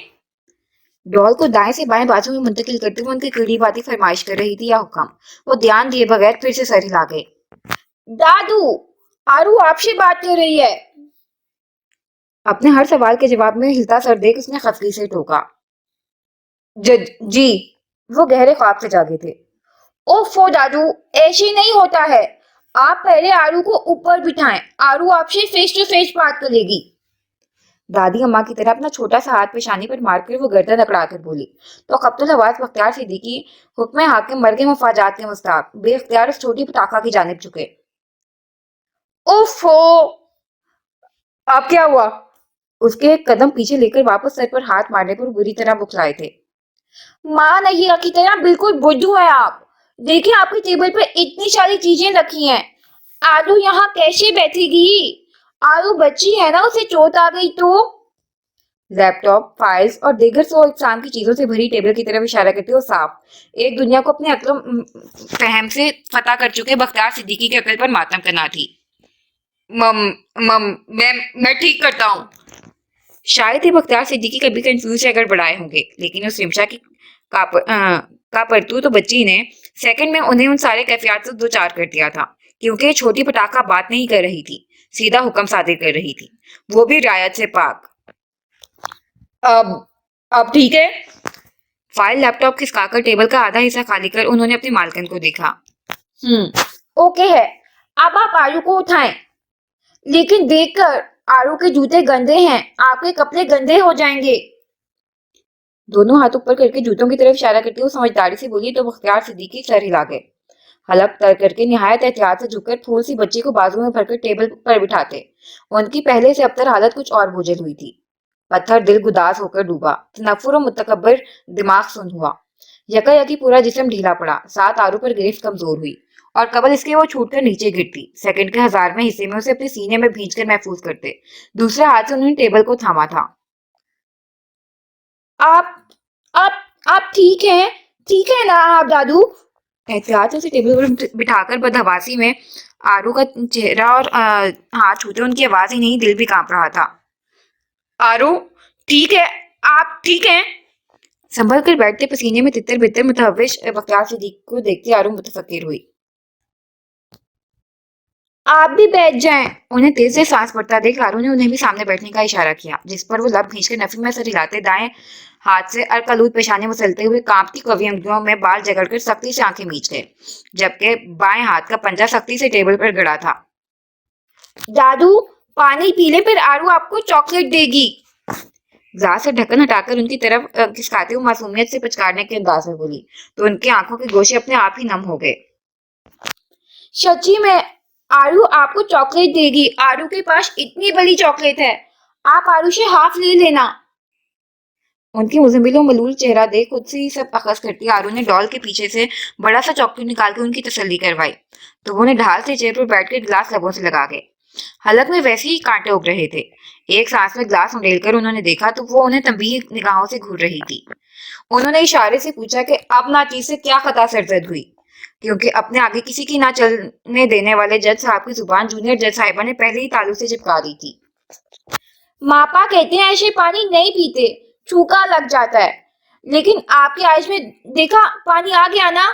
डॉल को दाएं से बाएं बाजू में मुंतकिल करते हुए उनकी कड़ी बाती फरमाइश कर रही थी या हुक्म। वो ध्यान दिए बगैर फिर से सर हिला गए। दादू, आरू आपसे बात कर रही है। अपने हर सवाल के जवाब में हिलता सर देख उसने खफगी से टोका। जी। वो गहरे ख्वाब से जागे थे। ओफो दादू, ऐसे नहीं होता है। आप पहले आरू को ऊपर बिठाएं, आरू आपसे फेस टू फेस बात करेगी। दादी अम्मा की तरह अपना छोटा सा हाथ पेशानी पर मारकर वो गर्दन अकड़ा कर बोली तो कब्तुल हवास बख्तियार सिद्दीकी हुक्म हाकिम मरगे मफाजात के मुस्ताक बेख्तियार उस छोटी पटाखा की जानिब झुके। ओफो, अब क्या हुआ? उसके एक कदम पीछे लेकर वापस सर पर हाथ मारने पर बुरी तरह बुखलाए थे। माँ नैया की तरह बिल्कुल बुद्धू है आप। देखिए आपकी टेबल पर इतनी सारी चीजें रखी हैं। आलू यहाँ कैसे बैठेगी? आलू बच्ची है ना, उसे चोट आ गई तो? लैपटॉप, फाइल्स और दीगर सौ इकसाम की चीजों से भरी टेबल की तरफ इशारा करते हो साफ एक दुनिया को अपने अक्ल फहम से फतह कर चुके बख्तियार सिद्दीकी के अकल पर मातम करना थी। मम मम मैं ठीक करता हूँ। शायद ही बख्तियार सिद्दीकी कभी कंफ्यूज अगर बढ़ाए होंगे लेकिन उस रिमशा की का परतू तो बच्ची ने सेकंड में उन्हें उन सारे कैफियत से दो चार कर दिया था क्योंकि छोटी पटाखा बात नहीं कर रही थी, सीधा हुक्म सादिर कर रही थी, वो भी रायत से पाक। अब अब ठीक है। फाइल लैपटॉप खिसकाकर टेबल का आधा हिस्सा खाली कर उन्होंने अपनी मालकिन को देखा। ओके है, अब आप आलू को उठाएं, लेकिन देखकर आलू के जूते गंदे हैं, आपके कपड़े गंदे हो जाएंगे। दोनों हाथ ऊपर करके जूतों की तरफ इशारा करते हुए समझदारी से बोली तो बख्तियार सिद्दीकी सर हिला गए। हलक तर करके निहायत एहतियात से झुककर फूल सी बच्ची को बाजू में भरकर टेबल पर बिठाते उनकी पहले से अबतर हालत कुछ और बोझल हुई थी। पत्थर दिल गुदास होकर डूबा, तनफ्फुर और मुतकब्बिर दिमाग सुन हुआ, यकायकी पूरा जिस्म ढीला पड़ा, साथ आरू पर गिरफ्त कमजोर हुई और कबल इसके वो छूटकर नीचे गिरती सेकंड के हजारवें हिस्से में उसे अपने सीने में भींचकर महफूज करते। दूसरे हाथ से उन्होंने टेबल को थामा था। आप आप आप ठीक है ना आप दादू? एहतियात से उसे टेबल पर बिठाकर बदहवासी में आरू का चेहरा और हाथ छूते उनकी आवाज ही नहीं दिल भी कांप रहा था। आरू ठीक है, आप ठीक हैं? संभल कर बैठते पसीने में तितर बितर मुतहविश बख्तियार सिद्दीकी को देखती आरू मुतफक्किर हुई। आप भी बैठ जाएं। उन्हें तेज से सांस पड़ता देख आरू ने उन्हें भी सामने बैठने का इशारा किया जिस पर वो लब खींचकर नफी में सर हिलाते दाएं हाथ से अरकलूद पेशानी मसलते हुए कांपती कवि अंगुलियों में बाल जगड़कर सख्ती से आंखें मीच गए जबकि बाएं हाथ का पंजा सख्ती से टेबल पर गड़ा था। दादू, पानी पीले फिर आरू आपको चॉकलेट देगी। ग्लास से ढक्कन हटाकर उनकी तरफ खिसकाते हुए मासूमियत से पचकारने के अंदाज में बोली तो उनकी आंखों के गोशे अपने आप ही नम हो गए। सच्ची में आरू आपको चॉकलेट देगी, आरू के पास इतनी बड़ी चॉकलेट है, आप आरू से हाफ ले लेना। उनकी मुजमिलो मलूल चेहरा देख खुद से ही सब अखस करती आरू ने डॉल के पीछे से बड़ा सा चॉकलेट निकाल के उनकी तसल्ली करवाई तो उन्हें ढाल से चेयर पर बैठकर गिलास लबों से लगा गए। हलक में वैसे ही कांटे उग रहे थे। एक सांस में ग्लास उंडेलकर उन्होंने देखा तो वो उन्हें तंबीह निगाहों से घूर रही थी। उन्होंने इशारे से पूछा कि अब नाचीज से क्या खता सरजद हुई क्योंकि अपने आगे किसी की ना चलने देने वाले जज साहब की जुबान जूनियर जज साहिबा ने पहले ही तालू से चिपका दी थी। मापा कहते हैं ऐसे पानी नहीं पीते, छूका लग जाता है, लेकिन आपके आइज में देखा पानी आ गया ना?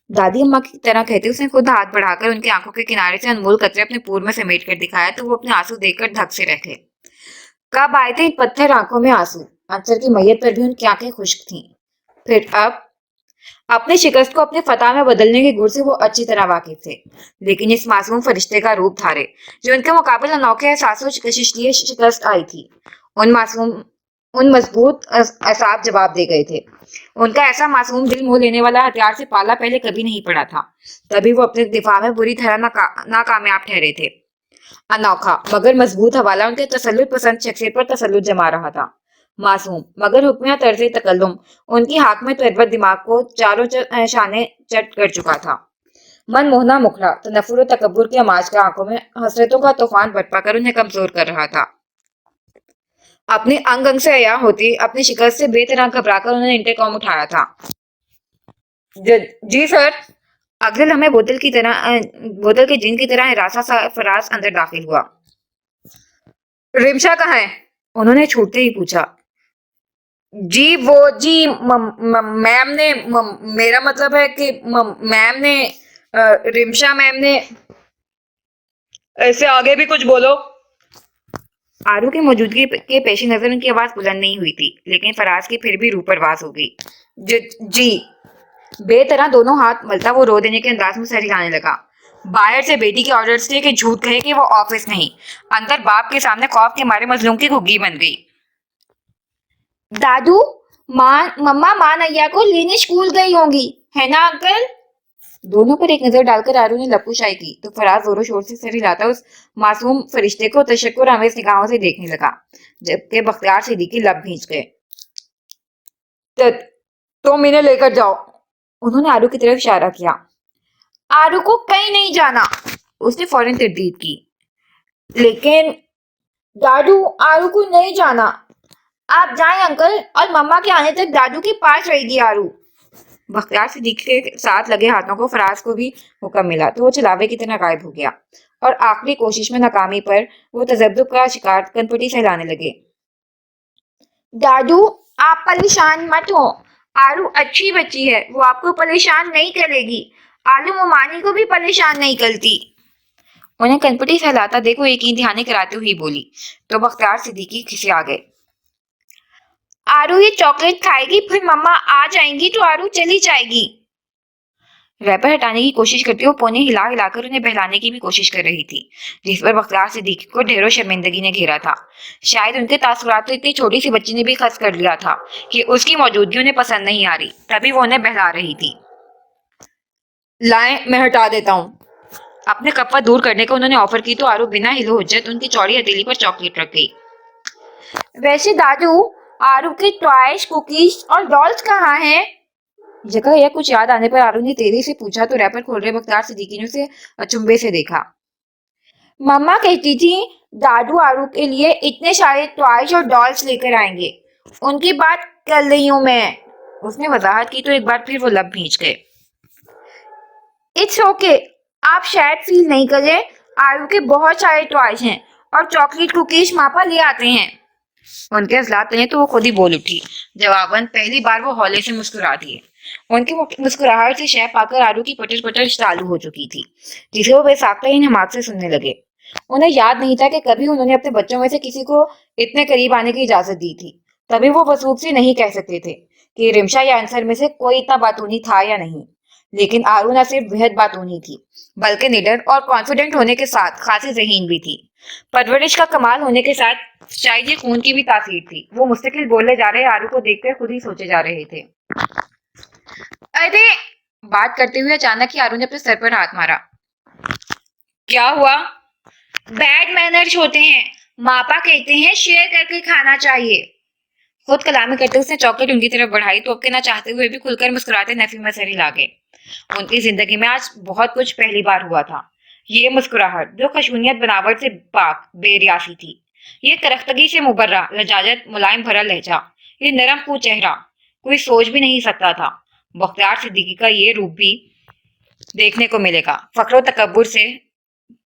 दादी अम्मा की तरह कहते उसने खुद हाथ बढ़ाकर उनकी आंखों के किनारे से अनमोल कतरे अपने पूर में समेट कर दिखाया तो वो अपने आंसू देखकर धक से रह गए। कब आए थे इन पत्थर आंखों में आंसू? अंसर की मैयत पर भी उनकी आंखें खुश्क थीं। फिर अब अपनी शिकस्त को अपने फतह में बदलने के गुर से वो अच्छी तरह वाकिफ थे, लेकिन इस मासूम फरिश्ते का रूप धारे जो उनके मुकाबले अनोखे एहसासों कशिश लिए शिकस्त आई थी। उन मासूम उन मजबूत असाब जवाब दे गए थे। उनका ऐसा मासूम दिल मोह लेने वाला हथियार से पाला पहले कभी नहीं पड़ा था। तभी वो अपने दिफा में बुरी तरह नाकामयाब ठहरे थे। अनोखा मगर मजबूत हवाला उनके तसल्लुत पसंद शख्सियत पर तसल्लुत जमा रहा था। मासूम मगर हुक्मिया तर्ज तकल्लुम उनकी हाकम तरबत दिमाग को चारों शाने चट कर चुका था। मन मोहना मुखड़ा तनफुर और तकब्बुर की आमाज का आंखों में हसरतों का तूफान बरपा कर उन्हें कमजोर कर रहा था। अपने अंग अंग से अया होती अपनी शिकस्त से बेतरह घबराकर उन्होंने इंटरकॉम उठाया था। जी सर। अगले लम्हे बोतल के जिन की तरह हिरासा सा फराज अंदर दाखिल हुआ। रिमशा कहाँ है? उन्होंने छूटते ही पूछा। जी वो जी मैम ने मेरा मतलब है कि मैम ने रिमशा मैम ने। ऐसे आगे भी कुछ बोलो। आरू की मौजूदगी के पेश नजर उनकी आवाज बुलंद नहीं हुई थी, लेकिन फराज की फिर भी रूह परवास हो गई। जी। बेतरह दोनों हाथ मलता वो रो देने के अंदाज में सर हिलाने लगा। बाहर से बेटी के ऑर्डर्स थे कि झूठ कहे कि वो ऑफिस नहीं। अंदर बाप के सामने खौफ के मारे मजलूम की घुग्गी बन गई। दादू मम्मा मां नैया को लेने स्कूल गई होंगी, है ना अंकल? दोनों पर एक नजर डालकर आरू ने लपकुशाई की तो फराज जोरों शोर से सर हिलाता उस मासूम फरिश्ते को तशक्कुर आमेज निगाहों से देखने लगा, जबकि बख्तियार सिद्दीकी लब भींच गए। तुम इन्हें लेकर जाओ। उन्होंने आरू की तरफ इशारा किया। आरू को कहीं नहीं जाना, उसने फौरन तरदीद की। लेकिन दादू आरू को नहीं जाना। आप जाएं अंकल, और मम्मा के आने तक दादू के पास रहेगी आरू। बख्तियार सिद्दीकी के साथ लगे हाथों को फराज को भी हुक्म मिला तो वो चलावे की तरह गायब हो गया और आखिरी कोशिश में नाकामी पर वो तजब्जुब का शिकार कनपटी से हिलाने लगे। दादू आप परेशान मत हो, आरू अच्छी बच्ची है, वो आपको परेशान नहीं करेगी। आलू मुमानी को भी परेशान नहीं करती। उन्हें कनपटी से हिलाता देखो एक इंतहानी कराते हुए बोली तो बख्तियार सिद्दीकी खिसे आ गए। आरू ये चॉकलेट खाएगी, फिर मम्मा आ जाएंगी तो आरू चली जाएगी। रैपर हटाने की कोशिश करती वो पोने हिला हिलाकर उन्हें बहलाने की भी कोशिश कर रही थी, जिस पर बख्तियार सिद्दीकी को ढेरों शर्मिंदगी ने घेरा था। शायद उनके तासुरात तो इतनी छोटी सी बच्ची ने भी खस कर लिया था कि उसकी मौजूदगी उन्हें पसंद नहीं आ रही, तभी वो उन्हें बहला रही थी। लाएं मैं हटा देता हूँ। अपने कपा दूर करने का उन्होंने ऑफर की तो आरू बिना हिलो हुज्जत उनकी चौड़ी हथेली पर चॉकलेट रख गई। वैसे दादू आरू के टॉयज कुकीज और डॉल्स कहाँ हैं? जगह यह कुछ याद आने पर आरू ने तेजी से पूछा तो रैपर खोल रहे बख्तियार सिद्दीकी ने उसे अचंभे से देखा। मम्मा कहती थी दादू आरू के लिए इतने सारे टॉयज और डॉल्स लेकर आएंगे, उनकी बात कर रही हूँ मैं। उसने वजाहत की तो एक बार फिर वो लब भींच गए। इट्स ओके, आप शायद फील नहीं करें, आरू के बहुत सारे टॉयज हैं और चॉकलेट कुकीज मापा ले आते हैं। उनके हजलात ने तो वो खुद ही बोल उठी। जवाबन पहली बार वो हौले से मुस्कुरा दिए। उनकी मुस्कुराहट से शह पाकर आरू की पटर पटर चालू हो चुकी थी, जिसे वो बेसाख्ता ही नमाज से सुनने लगे। उन्हें याद नहीं था कि कभी उन्होंने अपने बच्चों में से किसी को इतने करीब आने की इजाजत दी थी। तभी वो वसूख से नहीं कह सकते थे कि रिमशा या अंसर में से कोई इतना बातूनी था या नहीं, लेकिन आरू न सिर्फ बेहद बातूनी थी बल्कि निडर और कॉन्फिडेंट होने के साथ खासी ज़हीन भी थी। परवरिश का कमाल होने के साथ शायद ये खून की भी तासीर थी। वो मुस्तकिल बोले जा रहे आरू को देखकर खुद ही सोचे जा रहे थे। अरे! बात करते हुए अचानक ही आरू ने अपने सर पर हाथ मारा। क्या हुआ? बैड मैनर्स होते हैं, मापा कहते हैं शेयर करके खाना चाहिए। खुद कलामी करते उसने चॉकलेट उनकी तरफ बढ़ाई तो अब के ना चाहते हुए भी खुलकर मुस्कुराते नफी में सर हिला गए। उनकी जिंदगी में आज बहुत कुछ पहली बार हुआ था। ये मुस्कुराहट जो खशूनियत बनावट से पाक बेरियासी थी, ये करख्तगी से मुबर्रा लजाजत मुलायम भरा लहजा, ये नरम फू चेहरा कोई सोच भी नहीं सकता था बख्तियार सिद्दीकी का ये रूप भी देखने को मिलेगा। फख्रो तकब्बुर से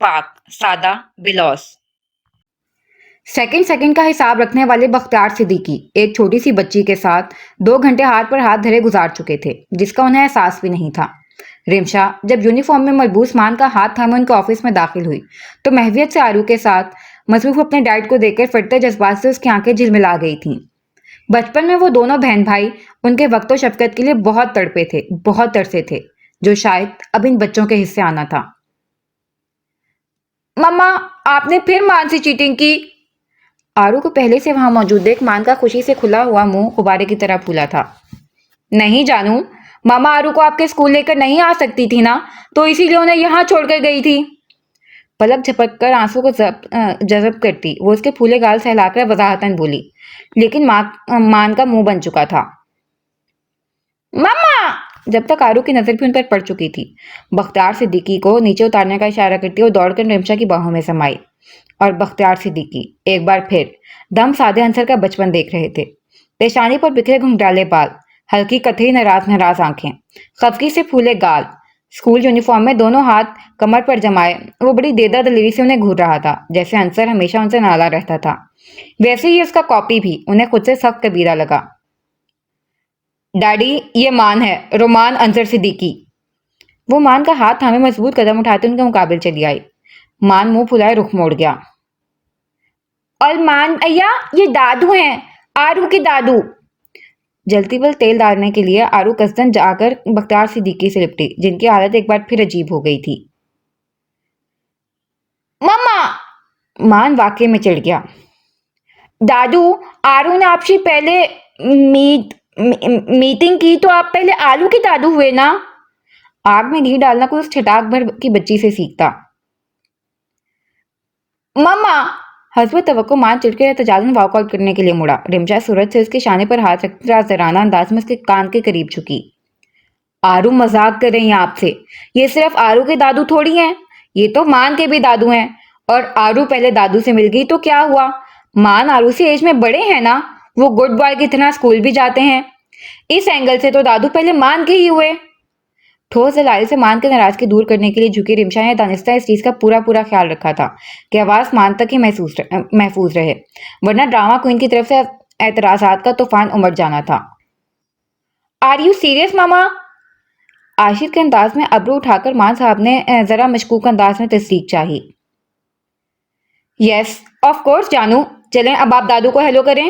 पाक सादा बिलौस। सेकंड सेकंड का हिसाब रखने वाले बख्तियार सिद्दीकी एक छोटी सी बच्ची के साथ 2 घंटे हाथ पर हाथ धरे गुजार चुके थे, जिसका उन्हें एहसास भी नहीं था। रिमशा जब यूनिफॉर्म में मलबूस मान का हाथ थामे उनके ऑफिस में दाखिल हुई तो महवियत से आरू के साथ मसरूफ अपने डैड को देखकर फटते जज्बात से उसकी आंखें झिलमिला गई थीं। बचपन में वो दोनों बहन भाई उनके वक्त शफकत के लिए बहुत तड़पे थे, बहुत तरसे थे, जो शायद अब इन बच्चों के हिस्से आना था। मम्मा, आपने फिर मान से चीटिंग की। आरू को पहले से वहां मौजूद देख मान का खुशी से खुला हुआ मुंह गुब्बारे की तरह फूला था। नहीं जानू, मामा आरू को आपके स्कूल लेकर नहीं आ सकती थी ना, तो इसीलिए उन्हें यहाँ छोड़कर गई थी। पलक झपक कर आंसू को जज़ब करती वो उसके फूले गाल सहलाकर वजाहतन बोली, लेकिन मान का मुंह बन चुका था। मम्मा! जब तक आरू की नजर भी उन पर पड़ चुकी थी, बख्तियार सिद्दीकी को नीचे उतारने का इशारा करती वो दौड़कर रिमशा की बाहों में समाई। और बख्तियार सिद्दीकी एक बार फिर दम साधे अंसर का बचपन देख रहे थे। पेशानी पर बिखरे घुंघराले बाल, हल्की कथई नाराज नाराज आंखें, खफकी से फूले गाल, स्कूल यूनिफॉर्म में दोनों हाथ कमर पर जमाए वो बड़ी देदा दलेरी से उन्हें घूर रहा था, जैसे अंसर हमेशा उनसे नाला रहता था। वैसे ही उसका कॉपी भी उन्हें खुद से सख्त कबीरा लगा। डैडी, ये मान है, रोमान अंसर सिद्दीकी। वो मान का हाथ थामे मजबूत कदम उठाते उनके मुकाबले चली आई। मान मुंह फुलाए रुख मोड़ गया। और मान भैया, ये दादू हैं, आरू के दादू। जलती पर तेल डालने के लिए आरू कसदन जाकर बख्तियार सिद्दीकी से लिपटी, जिनकी हालत एक बार फिर अजीब हो गई थी। मम्मा! मान वाकई में चिढ़ गया। दादू, आरू ने आपसे पहले मीट मीटिंग की तो आप पहले आलू के दादू हुए ना। आग में घी डालना कोई उस छटाक भर की बच्ची से सीखता। मम्मा! हस्ब तवक्को मान चिढ़के तजालन वॉकआउट करने के लिए मुड़ा। रिमशा सूरज से उसके शाने पर हाथ रखते राजराना अंदाज में उसके कान के करीब झुकी। आरू मजाक कर रही हैं आपसे। ये सिर्फ आरू के दादू थोड़ी हैं, ये तो मान के भी दादू हैं। और आरू पहले दादू से मिल गई तो क्या हुआ? मान आरू से एज में बड़े हैं ना, वो गुड बॉय की तरह स्कूल भी जाते हैं। इस एंगल से तो दादू पहले मान के ही हुए। ठोस दलाइल से मान की नाराजगी दूर करने के लिए झुकी रिमशा ने दानिस्ता इस चीज का पूरा पूरा ख्याल रखा था कि आवाज मान तक ही महफूज रहे, वरना ड्रामा क्वीन की तरफ से एतराजात का तूफान उमड़ जाना था। आर यू सीरियस मामा? आशिर के अंदाज में अब्रू उठाकर मान साहब ने जरा मशकूक अंदाज में तस्दीक चाही। यस ऑफ कोर्स जानू, चलें अब आप दादू को हेलो करें।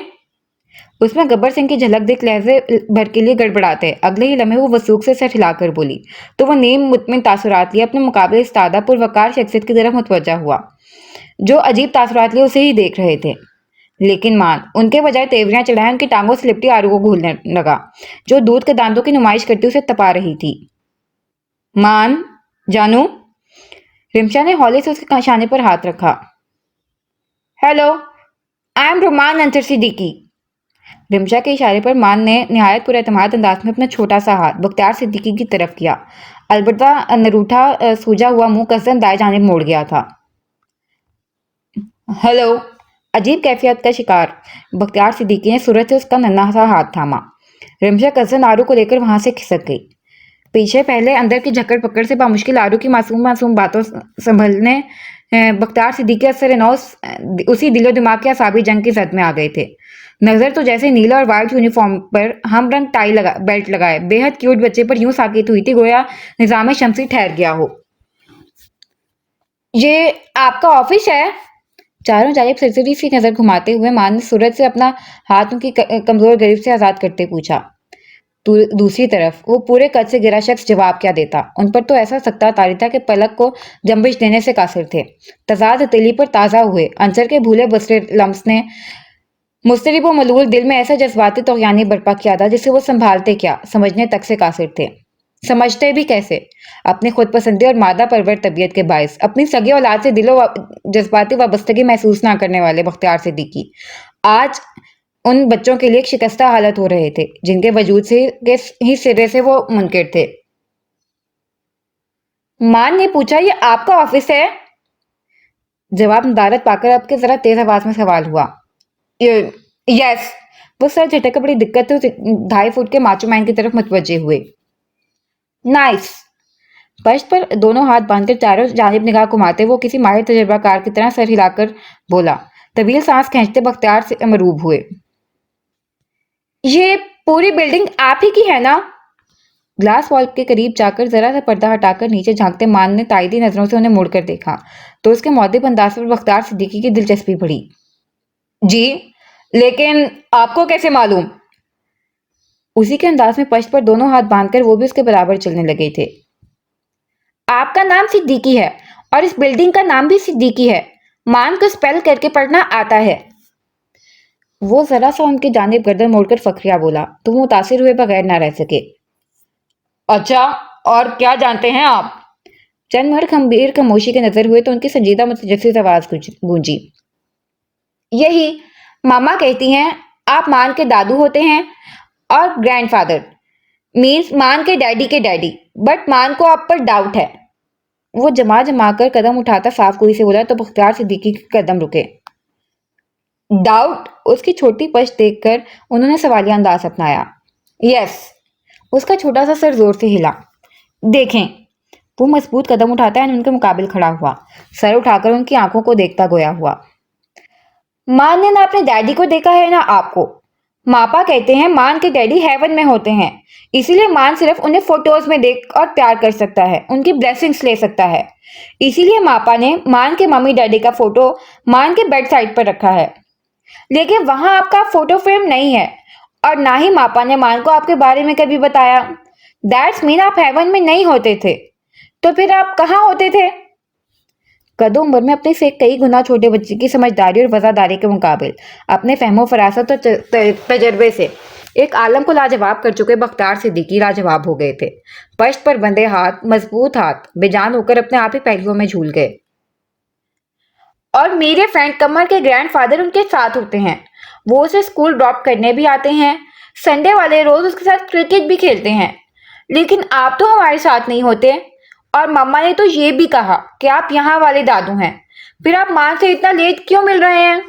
उसमें गब्बर सिंह की झलक देख लहजे भर के लिए गड़बड़ाते अगले ही लम्हे वो वसूख से सर हिलाकर बोली, तो वो नीम मुतमिन तासुरात लिए अपने मुकाबले इस्तादा पुरवकार शख्सियत की तरफ मुतवज्जा हुआ, जो अजीब तासुरात लिए उसे ही देख रहे थे। लेकिन मान उनके बजाय तेवरियां चढ़ाए उनकी टांगों से लिपटी आरू को घूलने लगा, जो दूध के दांतों की नुमाइश करती उसे तपा रही थी। मान, जानू। रिमशा ने हौले से उसके शाने पर हाथ रखा। Hello, I am Romaan Ansar Siddiqui. Rimsha के इशारे पर मान ने निहायत पुरएतमाद अंदाज में अपना छोटा सा हाथ बख्तियार सिद्दीकी की तरफ किया। अलबत्ता नरूठा सूजा हुआ मुंह कसदन दाएं जानिब मोड़ गया था। हेलो। अजीब कैफियत का शिकार बख्तियार सिद्दीकी ने सूरज से उसका नन्हा सा हाथ थामा। रिमशा कसदन आरू को लेकर वहां से खिसक गई। पीछे पहले अंदर की झक्कड़ पकड़ से बामुश्किल आरू की मासूम मासूम बातों संभलने बख्तियार सिद्दीकी असर नौ उसी दिलो दिमाग के असाबी जंग की जद में आ गए थे। नजर तो जैसे नीला और वाइट यूनिफॉर्म पर हम रंग बेल्ट लगाए बेहद क्यूट बच्चे पर यूं साकित हुई थी गोया निजाम शमसी ठहर गया हो। ये आपका ऑफिस है? चारों जानिब सरसरी सी नजर घुमाते हुए मान ने सूरज से अपना हाथ उनकी कमजोर गरीब से आजाद करते पूछा। दूसरी तरफ वो पूरे कद से गिरा शख्स जवाब क्या देता? उन पर तो ऐसा सख्ता तारी था कि पलक को जंबिश देने से कासिर थे। तजाद तेली पर ताजा हुए अंसर के भूले बसरे लम्स ने मुस्तरिब व मलूल दिल में ऐसा जज्बाती तोगयानी बर्पा किया था जिसे वो संभालते क्या समझने तक से कासिर थे। समझते भी कैसे? अपनी खुद पसंदी और मादा परवर तबीयत के बायस अपनी सगी औलाद से दिलो जज्बाती वाबस्तगी महसूस ना करने वाले बख्तियार सिद्दीकी आज उन बच्चों के लिए एक शिकस्ता हालत हो रहे थे, जिनके वजूद से ही सिरे से वो मुनकिर थे। मान ने पूछा, ये आपका ऑफिस है? जवाब नदारत पाकर अब के जरा तेज आवाज में सवाल हुआ। यस। वो सर झटक बड़ी दिक्कत से 2.5 फुट के माचो मैन की तरफ मुतवज्जे हुए। नाइस। पश्त पर दोनों हाथ बांधकर चारों जानिब निगाह घुमाते वो किसी माहिर तजर्बाकार की तरह सर हिलाकर बोला। तवील सांस खींचते बख्तियार से मरूब हुए। ये पूरी बिल्डिंग आप ही की है ना? ग्लास वॉल के करीब जाकर जरा सा पर्दा हटाकर नीचे झांकते मान ने ताइदी नजरों से उन्हें मुड़कर देखा, तो उसके मौद्रिब अंदाज पर बख्तियार सिद्दीकी की दिलचस्पी बढ़ी। जी, लेकिन आपको कैसे मालूम? उसी के अंदाज में पश्त पर दोनों हाथ बांधकर वो भी उसके बराबर चलने लगे थे। आपका नाम सिद्दीकी है और इस बिल्डिंग का नाम भी सिद्दीकी है। मान को स्पेल करके पढ़ना आता है। वो जरा सा उनकी जानिब गर्दन मोड़कर फखरिया बोला तो वो मुतासिर हुए बगैर ना रह सके। अच्छा, और क्या जानते हैं आप? चंद मिनट गंभीर खामोशी के नजर हुए तो उनकी संजीदा मुतजस्सिस आवाज गूंजी। यही, मामा कहती हैं आप मान के दादू होते हैं और ग्रैंडफादर मीन्स मान के डैडी, बट मान को आप पर डाउट है। वो जमा जमा कर कदम उठाता साफ गोई से बोला तो बख्तियार सिद्दीकी के कदम रुके। डाउट? उसकी छोटी पश्त देखकर उन्होंने सवालिया अंदाज अपनाया। यस। उसका छोटा सा सर जोर से हिला। देखें। वो मजबूत कदम उठाता है उनके मुकाबिल खड़ा हुआ, सर उठाकर उनकी आंखों को देखता गोया हुआ। मान ने ना अपने डैडी को देखा है ना आपको। मापा कहते हैं मान के डैडी हेवन में होते हैं, इसीलिए मान सिर्फ उन्हें फोटोज में देख और प्यार कर सकता है, उनकी ब्लेसिंग्स ले सकता है। इसीलिए मापा ने मान के मम्मी डैडी का फोटो मान के बेड साइड पर रखा है। लेकिन वहां आपका फोटो फ्रेम नहीं है और ना ही मापा ने मान को आपके बारे में कभी बताया। दैट्स मीन आप हेवन में नहीं होते थे। तो फिर आप कहाँ होते थे? कदों उम्र में अपने से कई गुना छोटे बच्चे की समझदारी और वफादारी के मुकाबिल अपने फहमो फरासत और तजर्बे से एक आलम को लाजवाब कर चुके बख्तियार सिद्दीकी लाजवाब हो गए थे। पश्त पर बंधे हाथ, मजबूत हाथ, बेजान होकर अपने आप ही पहलुओं में झूल गए। और मेरे फ्रेंड कमर के ग्रैंडफादर उनके साथ होते हैं। वो उसे स्कूल ड्रॉप करने भी आते हैं। संडे वाले रोज उसके साथ क्रिकेट भी खेलते हैं। लेकिन आप तो हमारे साथ नहीं होते। और मम्मा ने तो ये भी कहा कि आप यहाँ वाले दादू हैं। फिर आप माँ से इतना लेट क्यों मिल रहे हैं?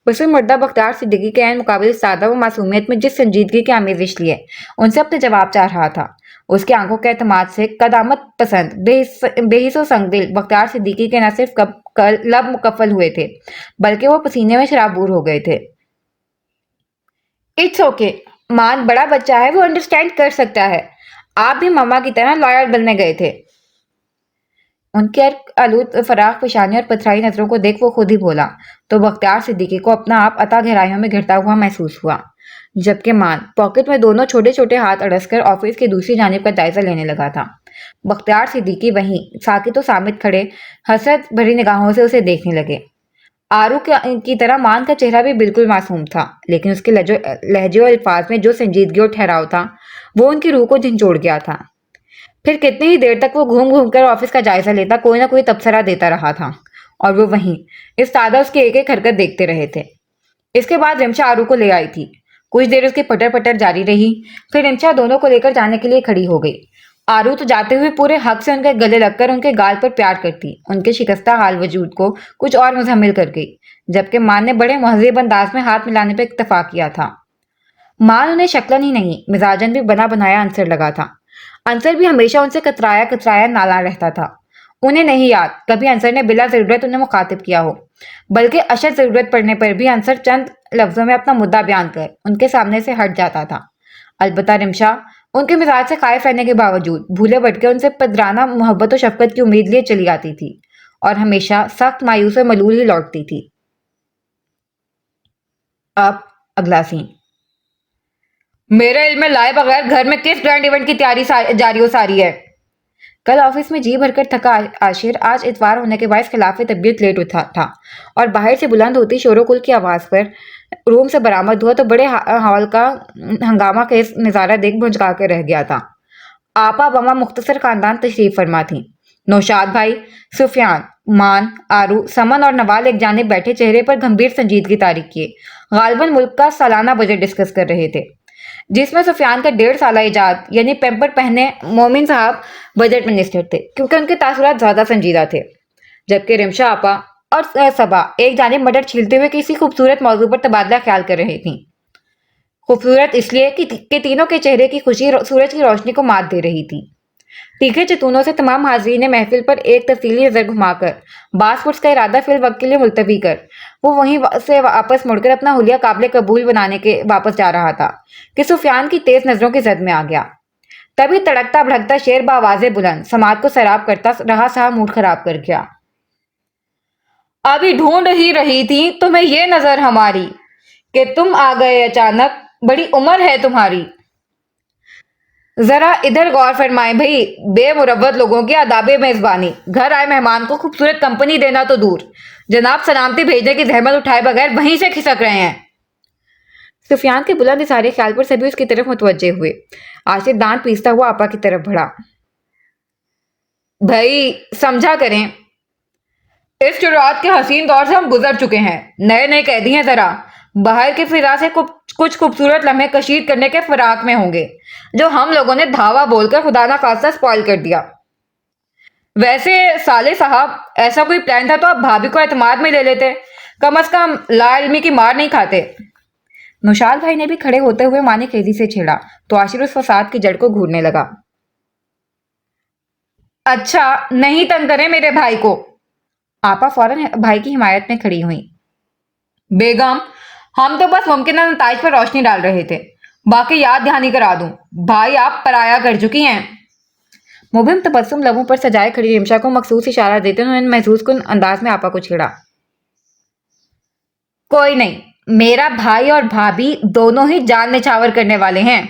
वसीम मुर्दा बख्तियार सिद्दीकी के ऐन मुकाबिल सादा व मासूमियत में जिस संजीदगी की आमेजिश लिए उनसे अपने जवाब चाह रहा था, उसकी आंखों के एतमाद से कदामत पसंद बेहिसो संगदिल बख्तियार सिद्दीकी के न सिर्फ लब मुकफल हुए थे, बल्कि वो पसीने में शराबूर हो गए थे। It's okay. मान बड़ा बच्चा है, वो अंडरस्टैंड कर सकता है। आप भी मामा की तरह लॉयर बनने गए थे। उनके आलूद फराख पेशानी और पथराई नजरों को देख वो खुद ही बोला तो बख्तियार सिद्दीकी को अपना आप अता गहराइयों में घिरता हुआ महसूस हुआ। जबकि मान पॉकेट में दोनों छोटे छोटे हाथ अड़सकर ऑफिस की दूसरी जानिब का जायजा लेने लगा था। बख्तियार सिद्दीकी वहीं साकित तो सामित खड़े हसरत भरी निगाहों से उसे देखने लगे। आरू की तरह मान का चेहरा भी बिल्कुल मासूम था, लेकिन उसके लहजे और अल्फाज में जो संजीदगी और ठहराव था वो उनकी रूह को झंझोड़ गया था। फिर कितनी ही देर तक वो घूम घूम कर ऑफिस का जायजा लेता, कोई ना कोई तबसरा देता रहा था और वो वहीं इस तादा उसकी एक एक हरकत देखते रहे थे। इसके बाद रिमशा आरू को ले आई थी। कुछ देर उसकी पटर पटर जारी रही, फिर रिमशा दोनों को लेकर जाने के लिए खड़ी हो गई। आरू तो जाते हुए पूरे हक से उनके गले लगकर उनके गाल पर प्यार करती, उनके शिकस्ता हाल वजूद को कुछ और मुजम्मिल कर गई, जबकि मान ने बड़े महज़ब अंदाज में हाथ मिलाने पर इत्तफा किया था। मान उन्हें शक्लन ही नहीं मिजाजन भी बना बनाया अंसर लगा था। अंसर भी हमेशा उनसे कतराया कतराया नाला रहता था। उन्हें नहीं याद कभी अंसर ने बिला जरूरत उन्हें मुखातिब किया हो, बल्कि अशद जरूरत पड़ने पर भी अंसर चंद लफ्जों में अपना मुद्दा बयान कर उनके सामने से हट जाता था। अलबत्ता रिमशा उनके मिजाज से खाइफ रहने के बावजूद भूले भटके उनसे पदराना मोहब्बत और शफकत की उम्मीद लिए चली आती थी और हमेशा सख्त मायूस और मलूल ही लौटती थी। अब अगला सीन। मेरे इल्म में लाए बगैर घर में किस ग्रैंड इवेंट की तैयारी जारी हो सारी है? कल ऑफिस में जी भरकर थका आशिर आज इतवार होने के बाद खिलाफ तबीयत लेट उठा था और बाहर से बुलंद होती शोरो कुल की आवाज पर रूम से बरामद हुआ तो बड़े हॉल का हंगामा खेज नजारा देख भुंचका के रह गया था। आपा बमा मुख्तसर खानदान तशरीफ फरमा थी। नौशाद भाई, सुफियान, मान, आरू, समन और नवाल एक जानिब बैठे चेहरे पर गंभीर संजीदगी तारीख किए गालिबन मुल्क का सालाना बजट डिस्कस कर रहे थे, जिसमें सुफियान का 1.5 साल इजाद यानी पेम्पर पहने मोमिन साहब बजट मिनिस्टर थे, क्योंकि उनके तासुरात ज्यादा संजीदा थे। जबकि रिमशा आपा और सबा एक जानिब मटर छीलते हुए किसी खूबसूरत मौजू पर तबादला ख्याल कर रही थी। खूबसूरत इसलिए कि तीनों के चेहरे की खुशी सूरज की रोशनी को मात दे रही थी। तीखे चतूनों से तमाम हाजिरीन ने महफिल पर एक तफसीली नजर घुमाकर बासपुर्स का इरादा फिल वक्त के लिए मुलतवी कर वो वहीं से वापस मुड़कर अपना हुलिया काबिल कबूल बनाने के वापस जा रहा था कि सुफियान की तेज नजरों की जद में आ गया। तभी तड़कता भड़कता शेर बावाजे बुलंद समात को सैराब करता रहा सा मूड खराब कर गया। अभी ढूंढ ही रही थी तुम्हें ये नजर हमारी। कि तुम आ गए अचानक। बड़ी उम्र है तुम्हारी। जरा इधर गौर फरमाएं भाई। बेमुरव्वत लोगों की आदाबे मेजबानी। घर आए मेहमान को खूबसूरत कंपनी देना तो दूर, जनाब सलामती भेजने की जहमत उठाए बगैर वहीं से खिसक रहे हैं। सुफियान के बुलंद इशारे ख्याल पर सभी उसकी तरफ मुतवज्जे हुए। आशिर दांत पीसता हुआ आपा की तरफ बढ़ा। भाई समझा करें, इस शुरुआत के हसीन दौर से हम गुजर चुके हैं। नए नए कैदी हैं। जरा बाहर की फिजा से कुछ खूबसूरत लम्हे कशीद करने के फिराक में होंगे, जो हम लोगों ने धावा बोलकर खुदा ना खास्ता स्पॉइल कर दिया। वैसे साले साहब, ऐसा कोई प्लान था तो आप भाभी को एतमाद में ले लेते। कम से कम लाइल्मी की मार नहीं खाते। नौशाद भाई ने भी खड़े होते हुए माने खेजी से छेड़ा तो आशिर उस फसाद की जड़ को घूरने लगा। अच्छा, नहीं तंग करें मेरे भाई को। आपा फौरन भाई की हिमायत में खड़ी हुई। बेगम, हम तो बस मुमकिन नताइज पर रोशनी डाल रहे थे। बाकी याद दहानी करा दूं, भाई आप पराया कर चुकी हैं। मुबिम तबस्सुम लबों पर सजाए खड़ी रिमशा को मखसूस इशारा देते उन्होंने महसूस कुन अंदाज में आपा को छेड़ा। कोई नहीं, मेरा भाई और भाभी दोनों ही जान निछावर करने वाले हैं।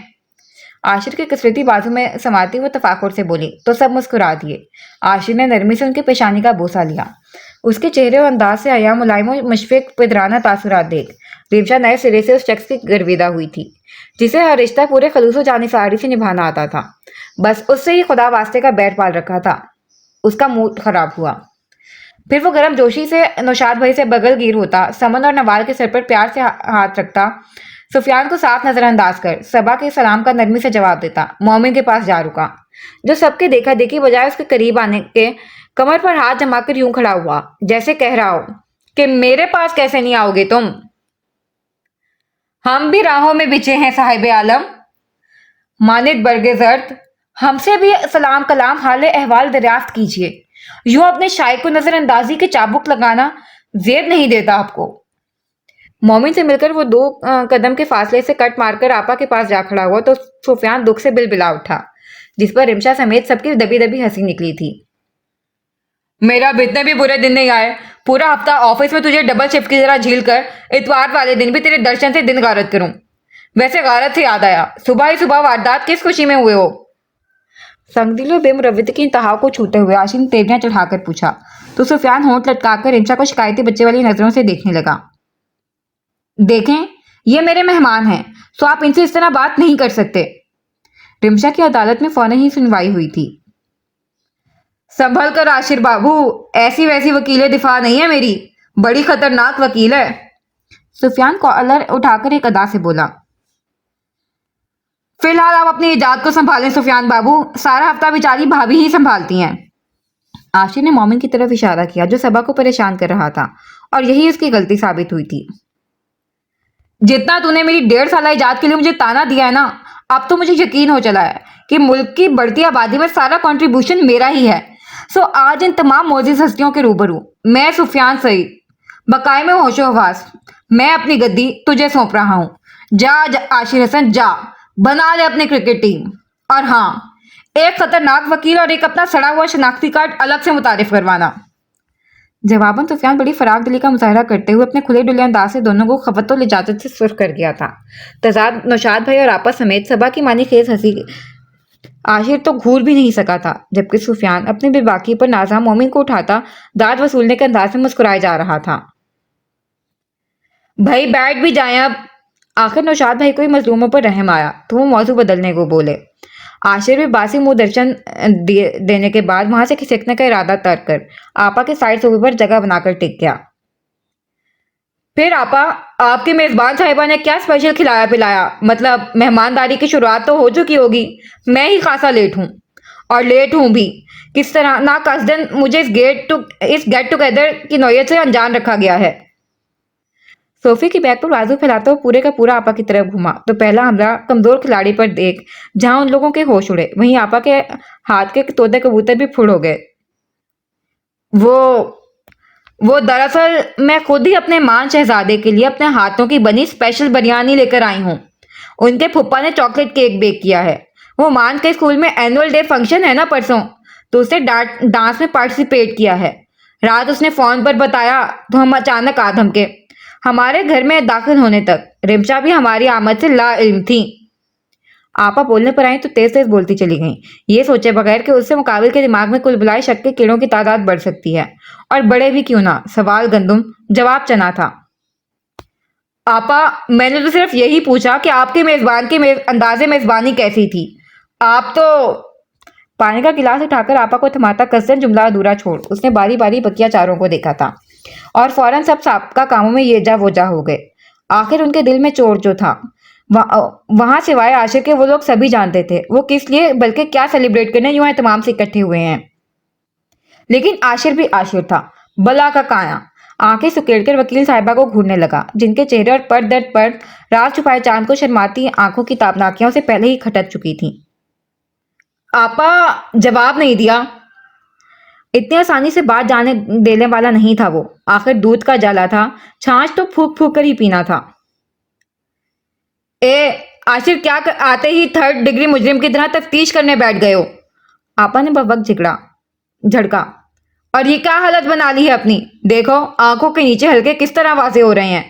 आशिर के कसरती बाजू में समाती हुए तफाकुर से बोली तो सब मुस्कुरा दिए। आशिर ने नरमी से उनके पेशानी का बोसा लिया। उसके चेहरे और अंदाज से आया मुलायम और मुशफिक पिदराना तासुरात देख रिमशा नए सिरे से उस शख्स की गर्विदा हुई थी, जिसे हर रिश्ता पूरे खलूस जानिसारी से निभाना आता था। बस उससे ही खुदा वास्ते का बैर पाल रखा था। उसका मूड खराब हुआ। फिर वो गर्म जोशी से नौशाद भाई से बगल गिर होता, समन और नवाल के सर पर प्यार से हाथ रखता, सुफियान को साफ नजरअंदाज कर सबा के सलाम का नरमी से जवाब देता, मोमिन के पास जा रुका, जो सबके देखा देखी बजाय उसके करीब आने के कमर पर हाथ जमाकर यूं खड़ा हुआ जैसे कह रहा हो कि मेरे पास कैसे नहीं आओगे तुम। हम भी राहों में बिछे हैं साहिब आलम। मानिक बरगे जर्द, हमसे भी सलाम कलाम हाल अहवाल दरियाफ्त कीजिए। यूं अपने शाय को नजरअंदाजी के चाबुक लगाना जेब नहीं देता आपको। मोमिन से मिलकर वो 2 कदम के फासले से कट मारकर आपा के पास जा खड़ा हुआ तो सुफियान दुख से बिलबिला उठा, जिस पर रिमशा समेत सबकी दबी दबी हंसी निकली थी। मेरा इतने भी बुरे दिन नहीं आए। पूरा हफ्ता ऑफिस में तुझे डबल शिफ्ट की तरह झील कर इतवार वाले दिन भी तेरे दर्शन से दिन गारत करूं। वैसे गारत से याद आया, सुबह ही सुबह वारदात किस खुशी में हुए हो? संगदिलो बेमुरव्वत की इंतहा को छूते हुए आशिर ने तेवरियां चढ़ाकर पूछा तो सुफियान होंठ लटकाकर रिमशा को शिकायती बच्चे वाली नजरों से देखने लगा। देखें, ये मेरे मेहमान हैं, तो आप इनसे इस तरह बात नहीं कर सकते। रिमशा की अदालत में फौरन ही सुनवाई हुई थी। संभल कर आशिर बाबू, ऐसी वैसी वकील दिफा नहीं है मेरी, बड़ी खतरनाक वकील है। सुफियान कॉलर उठाकर एक अदा से बोला। फिलहाल आप अपनी इजाजत को संभालें सुफियान बाबू, सारा हफ्ता बेचारी भाभी ही संभालती हैं। आशिर ने मोमिन की तरफ इशारा किया जो सबा को परेशान कर रहा था, और यही उसकी गलती साबित हुई थी। जितना तूने मेरी 1.5 साल इजाजत के लिए मुझे ताना दिया है ना, अब तो मुझे यकीन हो चला है कि मुल्क की बढ़ती आबादी में सारा कंट्रीब्यूशन मेरा ही है। सो आज इन तमाम मोजिज हस्तियों के रूबरू मैं सुफियान सईद बकाए में होशो हवास, मैं अपनी गद्दी तुझे सौंप रहा हूँ। जा आशिर हसन, जा बना ले अपनी क्रिकेट टीम। और हाँ, एक खतरनाक वकील और एक अपना सड़ा हुआ शनाख्ती कार्ड अलग से मुतारिफ करवाना। जवाबन सुफियान बड़ी फराग दिली का मुजाहरा करते हुए अपने खुले डुले अंदाज से दोनों को खबतों इजाजत से सुर्ख कर गया था। तजाद नौशाद भाई और आपा समेत सबा की मानी खेज हंसी आशिर तो घूर भी नहीं सका था, जबकि सुफियान अपने बेबाकी पर नाज़ा मोमिन को उठाता दाद वसूलने के अंदाज में मुस्कुराए जा रहा था। भाई बैठ भी जाए अब। आखिर नौशाद भाई को ही मजलूमों पर रहम आया तो वो मौजू बदलने को बोले। आशिर भी बासी मुंह दर्शन देने के बाद वहां से खिसकने का इरादा तर्क कर आपा के साइड सोफे पर जगह बनाकर टिक गया। फिर आपा, आपकी मेजबान साहिबा ने क्या स्पेशल खिलाया पिलाया? मतलब मेहमानदारी की शुरुआत तो हो चुकी होगी। मैं ही खासा लेट हूँ, और लेट हूँ भी किस तरह ना कसदन मुझे इस गेट टुगेदर की नौयत से अनजान रखा गया है। सोफे की बैग पर बाजू फैलाता हुआ पूरे का पूरा आपा की तरफ घुमा तो पहला हमला कमजोर खिलाड़ी पर देख जहां उन लोगों के होश उड़े, वहीं आपा के हाथ के तोते कबूतर भी फुड़ हो गए। वो दरअसल मैं खुद ही अपने मान शहजादे के लिए अपने हाथों की बनी स्पेशल बिरयानी लेकर आई हूँ। उनके फुप्पा ने चॉकलेट केक बेक किया है। वो मान के स्कूल में एनुअल डे फंक्शन है ना परसों, तो उसने डांस में पार्टिसिपेट किया है। रात उसने फोन पर बताया तो हम अचानक आ धमके। हमारे घर में दाखिल होने तक रिमशा भी हमारी आमद से लाइल्म थी। आपा बोलने पर आई तो तेज तेज बोलती चली गईं, ये सोचे बगैर कि उससे मुकाबिल के दिमाग में कुल बुलाए शक के कीड़ों की तादाद बढ़ सकती है, और बड़े भी क्यों ना। सवाल गंदुम, जवाब चना था। आपा, मैंने तो सिर्फ यही पूछा कि आपके मेजबान के अंदाजे मेजबानी कैसी थी। आप तो। पानी का गिलास उठाकर आपा को थमाता कसरत जुमला अधूरा छोड़ उसने बारी बारी बकिया चारों को देखा था, और फौरन सब साबका कामों में ये जा वो जा हो गए। आखिर उनके दिल में चोट जो था, वहां सिवाय आशिर के वो लोग सभी जानते थे वो किस लिए, बल्कि क्या सेलिब्रेट करने यूं एहतमाम से इकट्ठे हुए हैं। लेकिन आशिर भी आशिर था, बला का काया। आंखें सुकेड़कर वकील साहिबा को घूरने लगा, जिनके चेहरे और पर दर्द पर रात छुपाए चांद को शर्माती आंखों की तापनाकियों से पहले ही खटक चुकी थी। आपा जवाब नहीं दिया। इतनी आसानी से बात जाने देने वाला नहीं था वो। आखिर दूध का जाला था, छाछ तो फूक फूक कर ही पीना था। आशिर क्या आते ही थर्ड डिग्री मुजरिम की तरह तफ्तीश करने बैठ गए हो? आपा ने बवक झड़का। और ये क्या हालत बना ली है अपनी? देखो आंखों के नीचे हल्के किस तरह वाजे हो रहे हैं।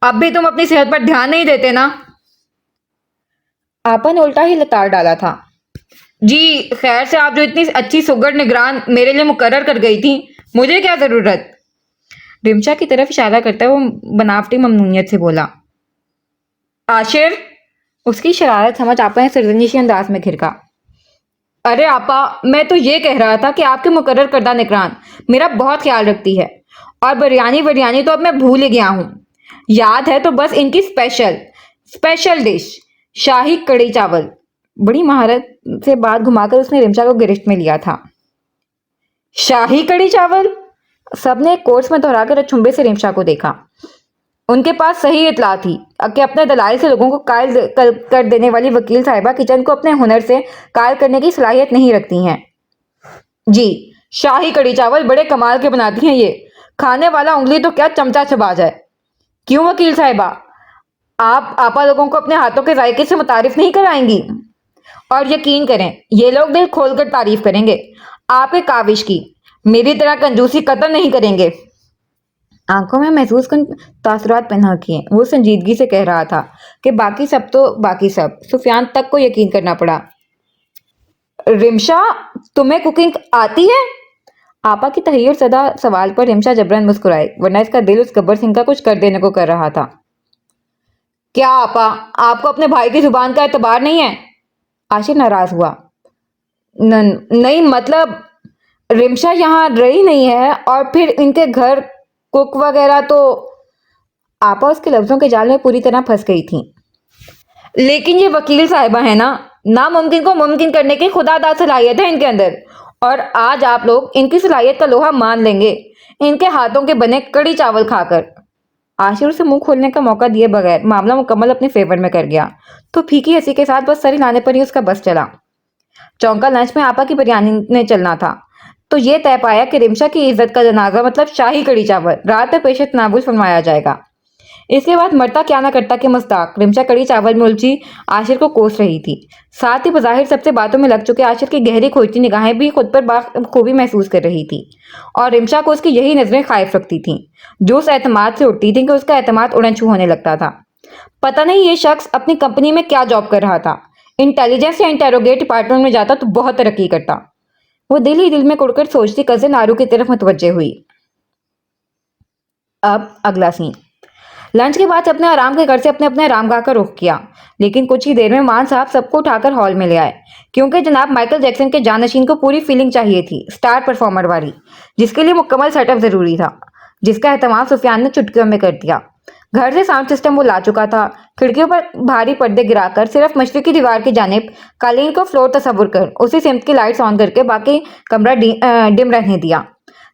अब भी तुम अपनी सेहत पर ध्यान नहीं देते ना? आपा ने उल्टा ही लताड़ डाला था। जी खैर से आप जो इतनी अच्छी सुगढ़ निगरान मेरे लिए मुकर्रर कर गई थी, मुझे क्या जरूरत? रिमशा की तरफ इशारा करता है वो बनावटी ममनूनियत से बोला। आशिर, उसकी शरारत समझ आपा ने सरजनीशी अंदाज में घिरका। अरे आपा, मैं तो ये कह रहा था कि आपके मुकर्रर करदा निगरान मेरा बहुत ख्याल रखती है, और बिरयानी बिरयानी तो अब मैं भूल ही गया हूँ। याद है तो बस इनकी स्पेशल स्पेशल डिश शाही कड़ी चावल। बड़ी महारत से बात घुमाकर उसने रिमशा को गिरफ्त में लिया था। शाही कड़ी चावल? सबने कोर्स में दोहराकर अचंभे से रिमशा को देखा। उनके पास सही इतला थी कि अपने दलाइल से लोगों को कायल कर देने वाली वकील साहिबा किचन को अपने हुनर से कायल करने की सलाहियत नहीं रखती हैं। जी, शाही कड़ी चावल बड़े कमाल के बनाती हैं ये। खाने वाला उंगली तो क्या चमचा चबा जाए। क्यों वकील साहिबा, आप आपा लोगों को अपने हाथों के जायके से मुतारिफ नहीं कराएंगी? और यकीन करें ये लोग दिल खोलकर तारीफ करेंगे आपके काविश की। मेरी तरह कंजूसी कतई नहीं करेंगे। आंखों में महसूस कन तासुरात पहना किए वो संजीदगी से कह रहा था कि बाकी सब तो बाकी सब। सुफियान तक को यकीन करना पड़ा। रिमशा, तुम्हें कुकिंग आती है? आपा की तहरीर सदा सवाल पर रिमशा जबरन मुस्कुराई, वरना इसका दिल उस गब्बर सिंह का कुछ कर देने को कर रहा था। क्या आपा, आपको अपने भाई की जुबान का एतबार नहीं है? आशिर नाराज हुआ। नहीं मतलब, रिमशा यहाँ रही नहीं है, और फिर इनके घर कुक वगैरह तो। आपा उसके लफ्जों के जाल में पूरी तरह फंस गई थी। लेकिन ये वकील साहिबा है ना, नामुमकिन को मुमकिन करने की खुदादाद सलाहियत है इनके अंदर, और आज आप लोग इनकी सलाहियत का लोहा मान लेंगे इनके हाथों के बने कड़ी चावल खाकर। आशिर उसे मुंह खोलने का मौका दिए बगैर मामला मुकम्मल अपने फेवर में कर गया, तो फीकी हंसी के साथ बस सर हिलाने पर ही उसका बस चला। चौंका लंच में आपा की बिरयानी ने चलना था, तो ये तय पाया कि रिमशा की इज्जत का जनाजा मतलब शाही कड़ी चावल रात में पेशे तनाबुल फरमाया जाएगा। इसके बाद मरता क्या ना करता के मुस्ताक रिमशा कड़ी चावल में उलझी आशिर को कोस रही थी। साथ ही बज़ाहिर सबसे बातों में लग चुके आशिर की गहरी खोजती निगाहें भी खुद पर बाखूबी महसूस कर रही थी, और रिमशा को उसकी यही नजरें खाइफ रखती थीं, जो उस एतमाद से उठती थी कि उसका एतमाद उड़न छू होने लगता था। पता नहीं ये शख्स अपनी कंपनी में क्या जॉब कर रहा था। इंटेलिजेंस या इंटेरोगेट डिपार्टमेंट में जाता तो बहुत तरक्की करता। वो दिल ही दिल में कुड़कर सोचती कजिन आरू की तरफ मुतवज्जे हुई। अब अगला सीन। लंच के बाद अपने आराम के घर से अपने अपने आरामगाह का रुख किया, लेकिन कुछ ही देर में मान साहब सबको उठाकर हॉल में ले आए, क्योंकि जनाब माइकल जैक्सन के जानशीन को पूरी फीलिंग चाहिए थी, स्टार परफॉर्मर वाली, जिसके लिए मुकम्मल सेटअप जरूरी था, जिसका एहतमाम सुफियान ने चुटकियों में कर दिया। घर से साउंड सिस्टम वो ला चुका था। खिड़कियों पर भारी पर्दे गिराकर सिर्फ मशरकी दीवार की जानिब कालीन को फ्लोर तस्वुर कर उसी सिमत की लाइट्स ऑन करके बाकी कमरा डिम रहने दिया।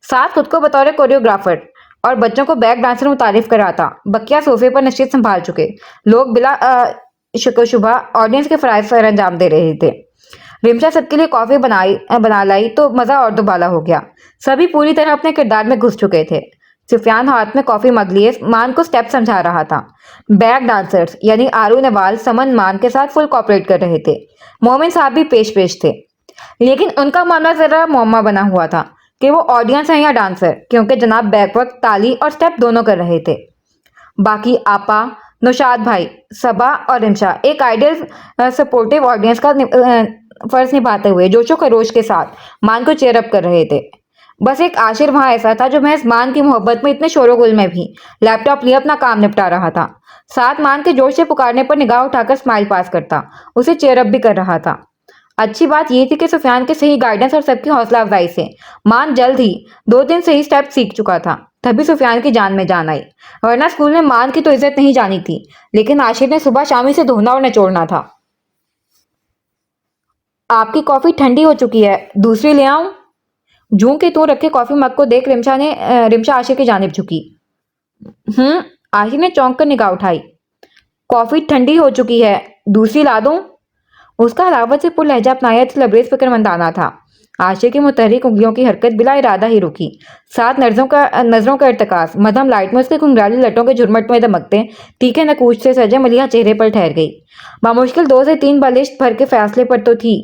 साथ खुद को बतौर कोरियोग्राफर और बच्चों को बैक डांसर मुतारिफ करा था। बकिया सोफे पर नशीद संभाल चुके लोग बिला शुबा ऑडियंस के फराइज पर अंजाम दे रहे थे। रिमशा सबके लिए कॉफी बना लाई तो मजा और दुबाला हो गया। सभी पूरी तरह अपने किरदार में घुस चुके थे। सुफियान हाथ में कॉफी मग लिए मान को स्टेप समझा रहा था। बैक डांसर्स यानी आरू नवाल समन मान के साथ फुल कॉपरेट कर रहे थे। मोमिन साहब भी पेश थे, लेकिन उनका मामला जरा मुअम्मा बना हुआ था कि वो ऑडियंस है या डांसर, क्योंकि जनाब बैक वक्त ताली और स्टेप दोनों कर रहे थे। बाकी आपा, नौशाद भाई, सबा और रिमशा एक आइडियल सपोर्टिव ऑडियंस का फर्ज निभाते हुए जोशो खरोश के साथ मान को चेयर अप कर रहे थे। बस एक आशिर वहां ऐसा था जो महज मान की मोहब्बत में इतने शोरगुल में भी लैपटॉप लिए अपना काम निपटा रहा था। साथ मान के जोश से पुकारने पर निगाह उठाकर स्माइल पास करता, उसे चेयर अप भी कर रहा था। अच्छी बात यह थी कि सुफियान के सही गाइडेंस और सबकी हौसला अफजाई से मान जल्द ही 2 दिन सही स्टेप सीख चुका था। तभी सुफियान की जान में जान आई, वरना स्कूल में मान की तो इज्जत नहीं जानी थी, लेकिन आशिर ने सुबह शाम से धोना और निचोड़ना था। आपकी कॉफी ठंडी हो चुकी है, दूसरी ले आऊं? जूं के तू रखे कॉफी मग को देख रिमशा आशिर की जानिब झुकी। आशिर ने चौंक कर निगाह उठाई। कॉफी ठंडी हो चुकी है, दूसरी ला दूं? उसका हलावत से पुर लहजा अपनाया लबरेज फिक्रमंदाना था। आशिर की मुतहरिक उंगलियों की हरकत बिला इरादा ही रुकी। साथ नजरों का इर्तकास मध्यम लाइट में उसके घुंघराली लटों के झुरमट में दमकते तीखे नकूश से सजे मलिया चेहरे पर ठहर गई। बामुश्किल 2 से 3 बलिश्त भर के फासले पर तो थी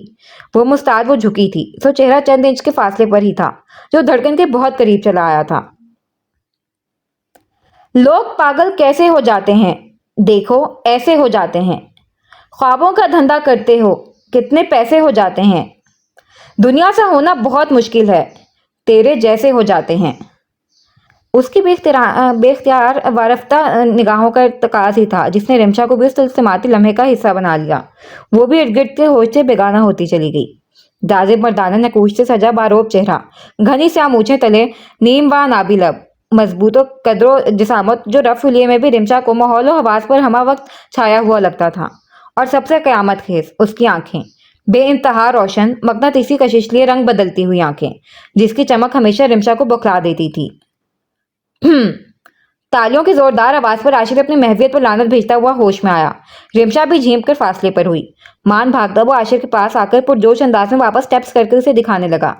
वो मुस्ताद, वो झुकी थी तो चेहरा चंद इंच के फासले पर ही था, जो धड़कन के बहुत करीब चला आया था। लोग पागल कैसे हो जाते हैं, देखो ऐसे हो जाते हैं। ख्वाबों का धंधा करते हो, कितने पैसे हो जाते हैं। दुनिया से होना बहुत मुश्किल है, तेरे जैसे हो जाते हैं। उसकी बेख्तियार वारफ्ता निगाहों का इर्तकाज ही था जिसने रिमशा को भी उस तिलस्माती लम्हे का हिस्सा बना लिया। वो भी इर्द गिर्द के होश से बेगाना होती चली गई। जाजिब मर्दाना नकूश से सजा बारोब चेहरा, घनी श्याम मूछें तले नीम व नाबी लब, मजबूत कदरो जिसामत जो रफ हुलिये में भी रिमशा को माहौल और हवास पर हमा वक्त छाया हुआ लगता था। और सबसे कयामत खेज उसकी आंखें, बेइंतहा रोशन मकनातीसी कशिश लिए रंग बदलती हुई आंखें, जिसकी चमक हमेशा रिमशा को बौखला देती थी। तालियों की जोरदार आवाज पर आशिर अपनी महवियत पर लानत भेजता हुआ होश में आया। रिमशा भी झींप कर फासले पर हुई। मान भागता हुआ आशिर के पास आकर पुरजोश अंदाज में वापस स्टेप्स करके उसे दिखाने लगा।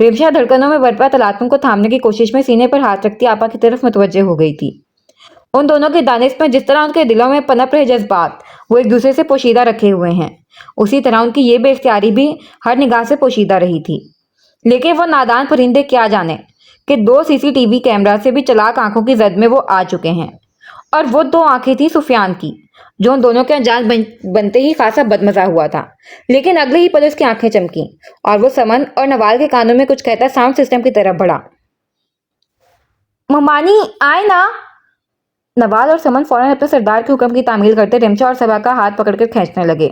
रिमशा धड़कनों में बरपा तलातुम को थामने की कोशिश में सीने पर हाथ रखती आपा की तरफ मुतवज्जे हो गई थी। उन दोनों की दानिश में जिस तरह उनके दिलों में पनप रहे जज्बात वो एक दूसरे से पोशीदा रखे हुए हैं, उसी तरह उनकी ये बेख्तियारी भी हर निगाह से पोशीदा रही थी। लेकिन वो नादान परिंदे क्या जाने कि 2 सीसीटीवी कैमरा से भी चलाक आंखों की जद में वो आ चुके हैं। और वो 2 आंखें थी सुफियान की, जो उन दोनों के अनजान बनते ही खासा बदमजा हुआ था। लेकिन अगले ही पल उसकी आंखें चमकी और वो समन और नवाल के कानों में कुछ कहता साउंड सिस्टम की तरफ बढ़ा। ममानी आए ना। नवाल और समन फौरन अपने सरदार के हुक्म की तामील करते रिमशा और सबा का हाथ पकड़कर खींचने लगे।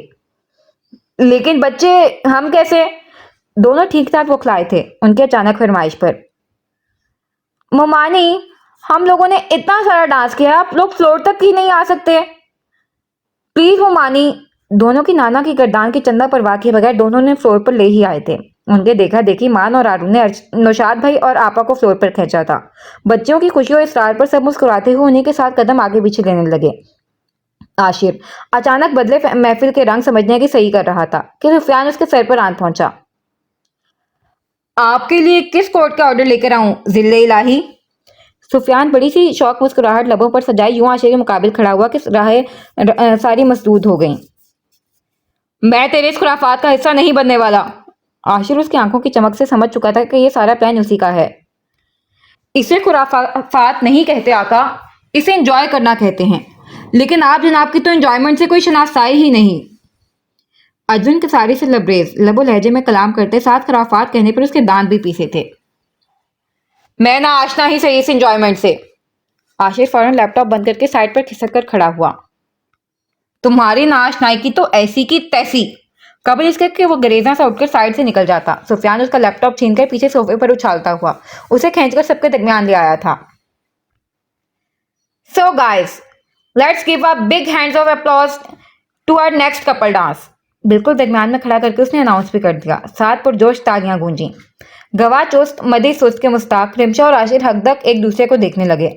लेकिन बच्चे हम कैसे? दोनों ठीक ठाक बौखलाए थे उनकी अचानक फरमाइश पर। ममानी, हम लोगों ने इतना सारा डांस किया, आप लोग फ्लोर तक ही नहीं आ सकते? प्लीज ममानी। दोनों की नाना की गर्दान की चंदा परवाह किए बगैर दोनों ने फ्लोर पर ले ही आए थे। उनके देखा देखी मान और आरू ने नौशाद भाई और आपा को फ्लोर पर खींचा था। बच्चों की खुशी और इसरार पर सब मुस्कुराते हुए उन्हीं के साथ कदम आगे पीछे लेने लगे। आशिर अचानक बदले महफिल के रंग समझने की सही कर रहा था कि सुफियान उसके सर पर आन पहुंचा। आपके लिए किस कोर्ट का ऑर्डर लेकर आऊं जिल्ले इलाही? सुफियान बड़ी सी शौक मुस्कुराहट लबों पर सजाए यूं आशिर के मुकाबिल खड़ा हुआ कि राहें सारी मसदूद हो गईं। मैं तेरे इस खुराफात का हिस्सा नहीं बनने वाला। आशिर उसकी आंखों की चमक से समझ चुका था कि यह सारा प्लान उसी का है। इसे खुराफात नहीं कहते आका, इसे एंजॉय करना कहते हैं। लेकिन आप जनाब की तो एंजॉयमेंट से कोई शनाख्ताई ही नहीं। अर्जुन के सारी से लबरेज लबो लहजे में कलाम करते साथ खुराफात कहने पर उसके दांत भी पीसे थे। मैं ना आशना ही सही इस एंजॉयमेंट से। आशिर फौरन लैपटॉप बंद करके साइड पर खिसक कर खड़ा हुआ। तुम्हारी नाशनाई की तो ऐसी की तैसी। कबल इसके कि वो गरेजा से उठकर साइड से निकल जाता, सुफियान उसका लैपटॉप छीनकर पीछे सोफे पर उछालता हुआ उसे खींचकर सबके दरमियान ले आया था। So guys, let's give a big hands of applause to our next couple dance. बिल्कुल दरमियान में खड़ा करके उसने अनाउंस भी कर दिया। साथ पुरजोश तालियां गूंजी। गवाह चुस्त मदी सुस्त के मुस्ताक रिमशा और आशिर हकदक एक दूसरे को देखने लगे।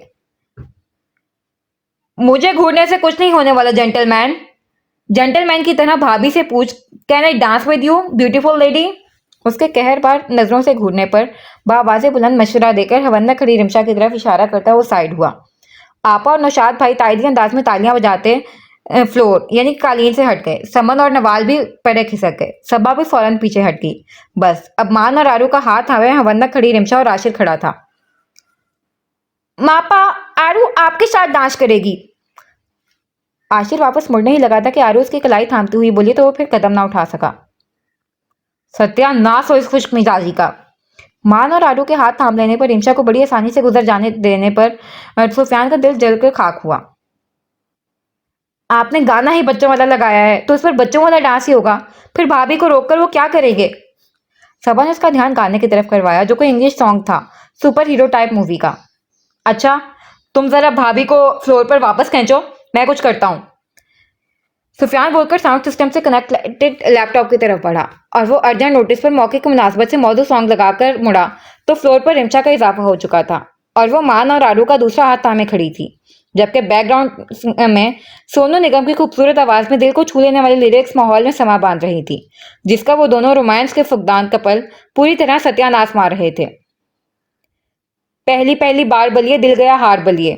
मुझे घूरने से कुछ नहीं होने वाला जेंटलमैन। जेंटलमैन की तरह भाभी से पूछ, can I dance with you beautiful lady? उसके कहर बार नजरों से घूरने पर बावाज़े बुलंद मशवरा देकर हवन्ना खड़ी रिमशा की तरफ इशारा करता वो साइड हुआ। आपा और नौशाद भाई तायदी अंदाज में तालियां बजाते फ्लोर यानी कालीन से हट गए। समन और नवाल भी पड़े खिसक गए। सबा भी फौरन पीछे हट गई। बस अब मान और आरू का हाथ हवे हवन्ना खड़ी रिमशा और आशिर खड़ा था। मापा, आरू आपके साथ डांस करेगी। आशिर वापस मुड़ने ही लगा था कि आरू उसकी कलाई थामती हुई बोली तो वो फिर कदम ना उठा सका। सत्यानाश हो इस खुश मिजाजी का। मान और आरू के हाथ थाम लेने पर रिमशा को बड़ी आसानी से गुजर जाने देने पर सुफियान का दिल जलकर खाक हुआ। आपने गाना ही बच्चों वाला लगाया है तो उस पर बच्चों वाला डांस ही होगा, फिर भाभी को रोककर वो क्या करेंगे? सबा ने उसका ध्यान गाने की तरफ करवाया जो कोई इंग्लिश सॉन्ग था, सुपर हीरो टाइप मूवी का। अच्छा, तुम जरा भाभी को फ्लोर पर वापस खींचो, मैं कुछ करता हूँ। सुफियान बोलकर साउंड सिस्टम से कनेक्टेड लैपटॉप की तरफ बढ़ा और वो अर्जेंट नोटिस पर मौके की मुनासबत से मौजूद सॉन्ग लगाकर मुड़ा तो फ्लोर पर रिमशा का इजाफा हो चुका था और वो मान और आरू का दूसरा हाथ थामे खड़ी थी, जबकि बैकग्राउंड में सोनू निगम की खूबसूरत आवाज में दिल को छू लेने वाली लिरिक्स माहौल में समा बांध रही थी, जिसका वो दोनों रोमांस के फुकदान कपल पूरी तरह सत्यानाश मार रहे थे। पहली पहली बार बलिए दिल गया हार बलिए,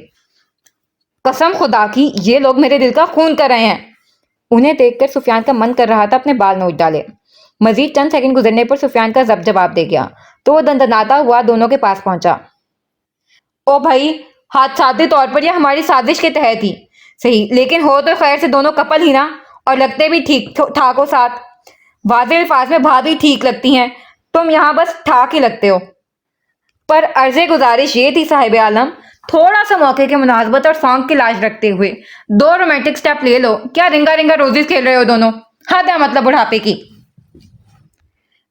कसम खुदा की ये लोग मेरे दिल का खून कर रहे हैं। उन्हें देखकर सुफियान का मन कर रहा था अपने बाल नोच डाले। मजीद चंद सेकंड गुजरने पर सुफियान का जवाब दे गया तो वो दंदनाता हुआ दोनों के पास पहुंचा। ओ भाई, हादसाती तौर पर यह हमारी साजिश के तहत ही सही, लेकिन हो तो खैर से दोनों कपल ही ना, और लगते भी ठीक ठाको साथ। वाज़ेह अल्फाज में भाभी ठीक लगती हैं, तुम यहाँ बस ठाक ही लगते हो। पर अर्ज़े गुजारिश ये थी साहिब आलम, थोड़ा सा मौके की मुनासबत और सॉन्ग की लाज रखते हुए दो रोमांटिक स्टेप ले लो। क्या रिंगा रिंगा रोजेस खेल रहे हो दोनों? हद है मतलब बुढ़ापे की।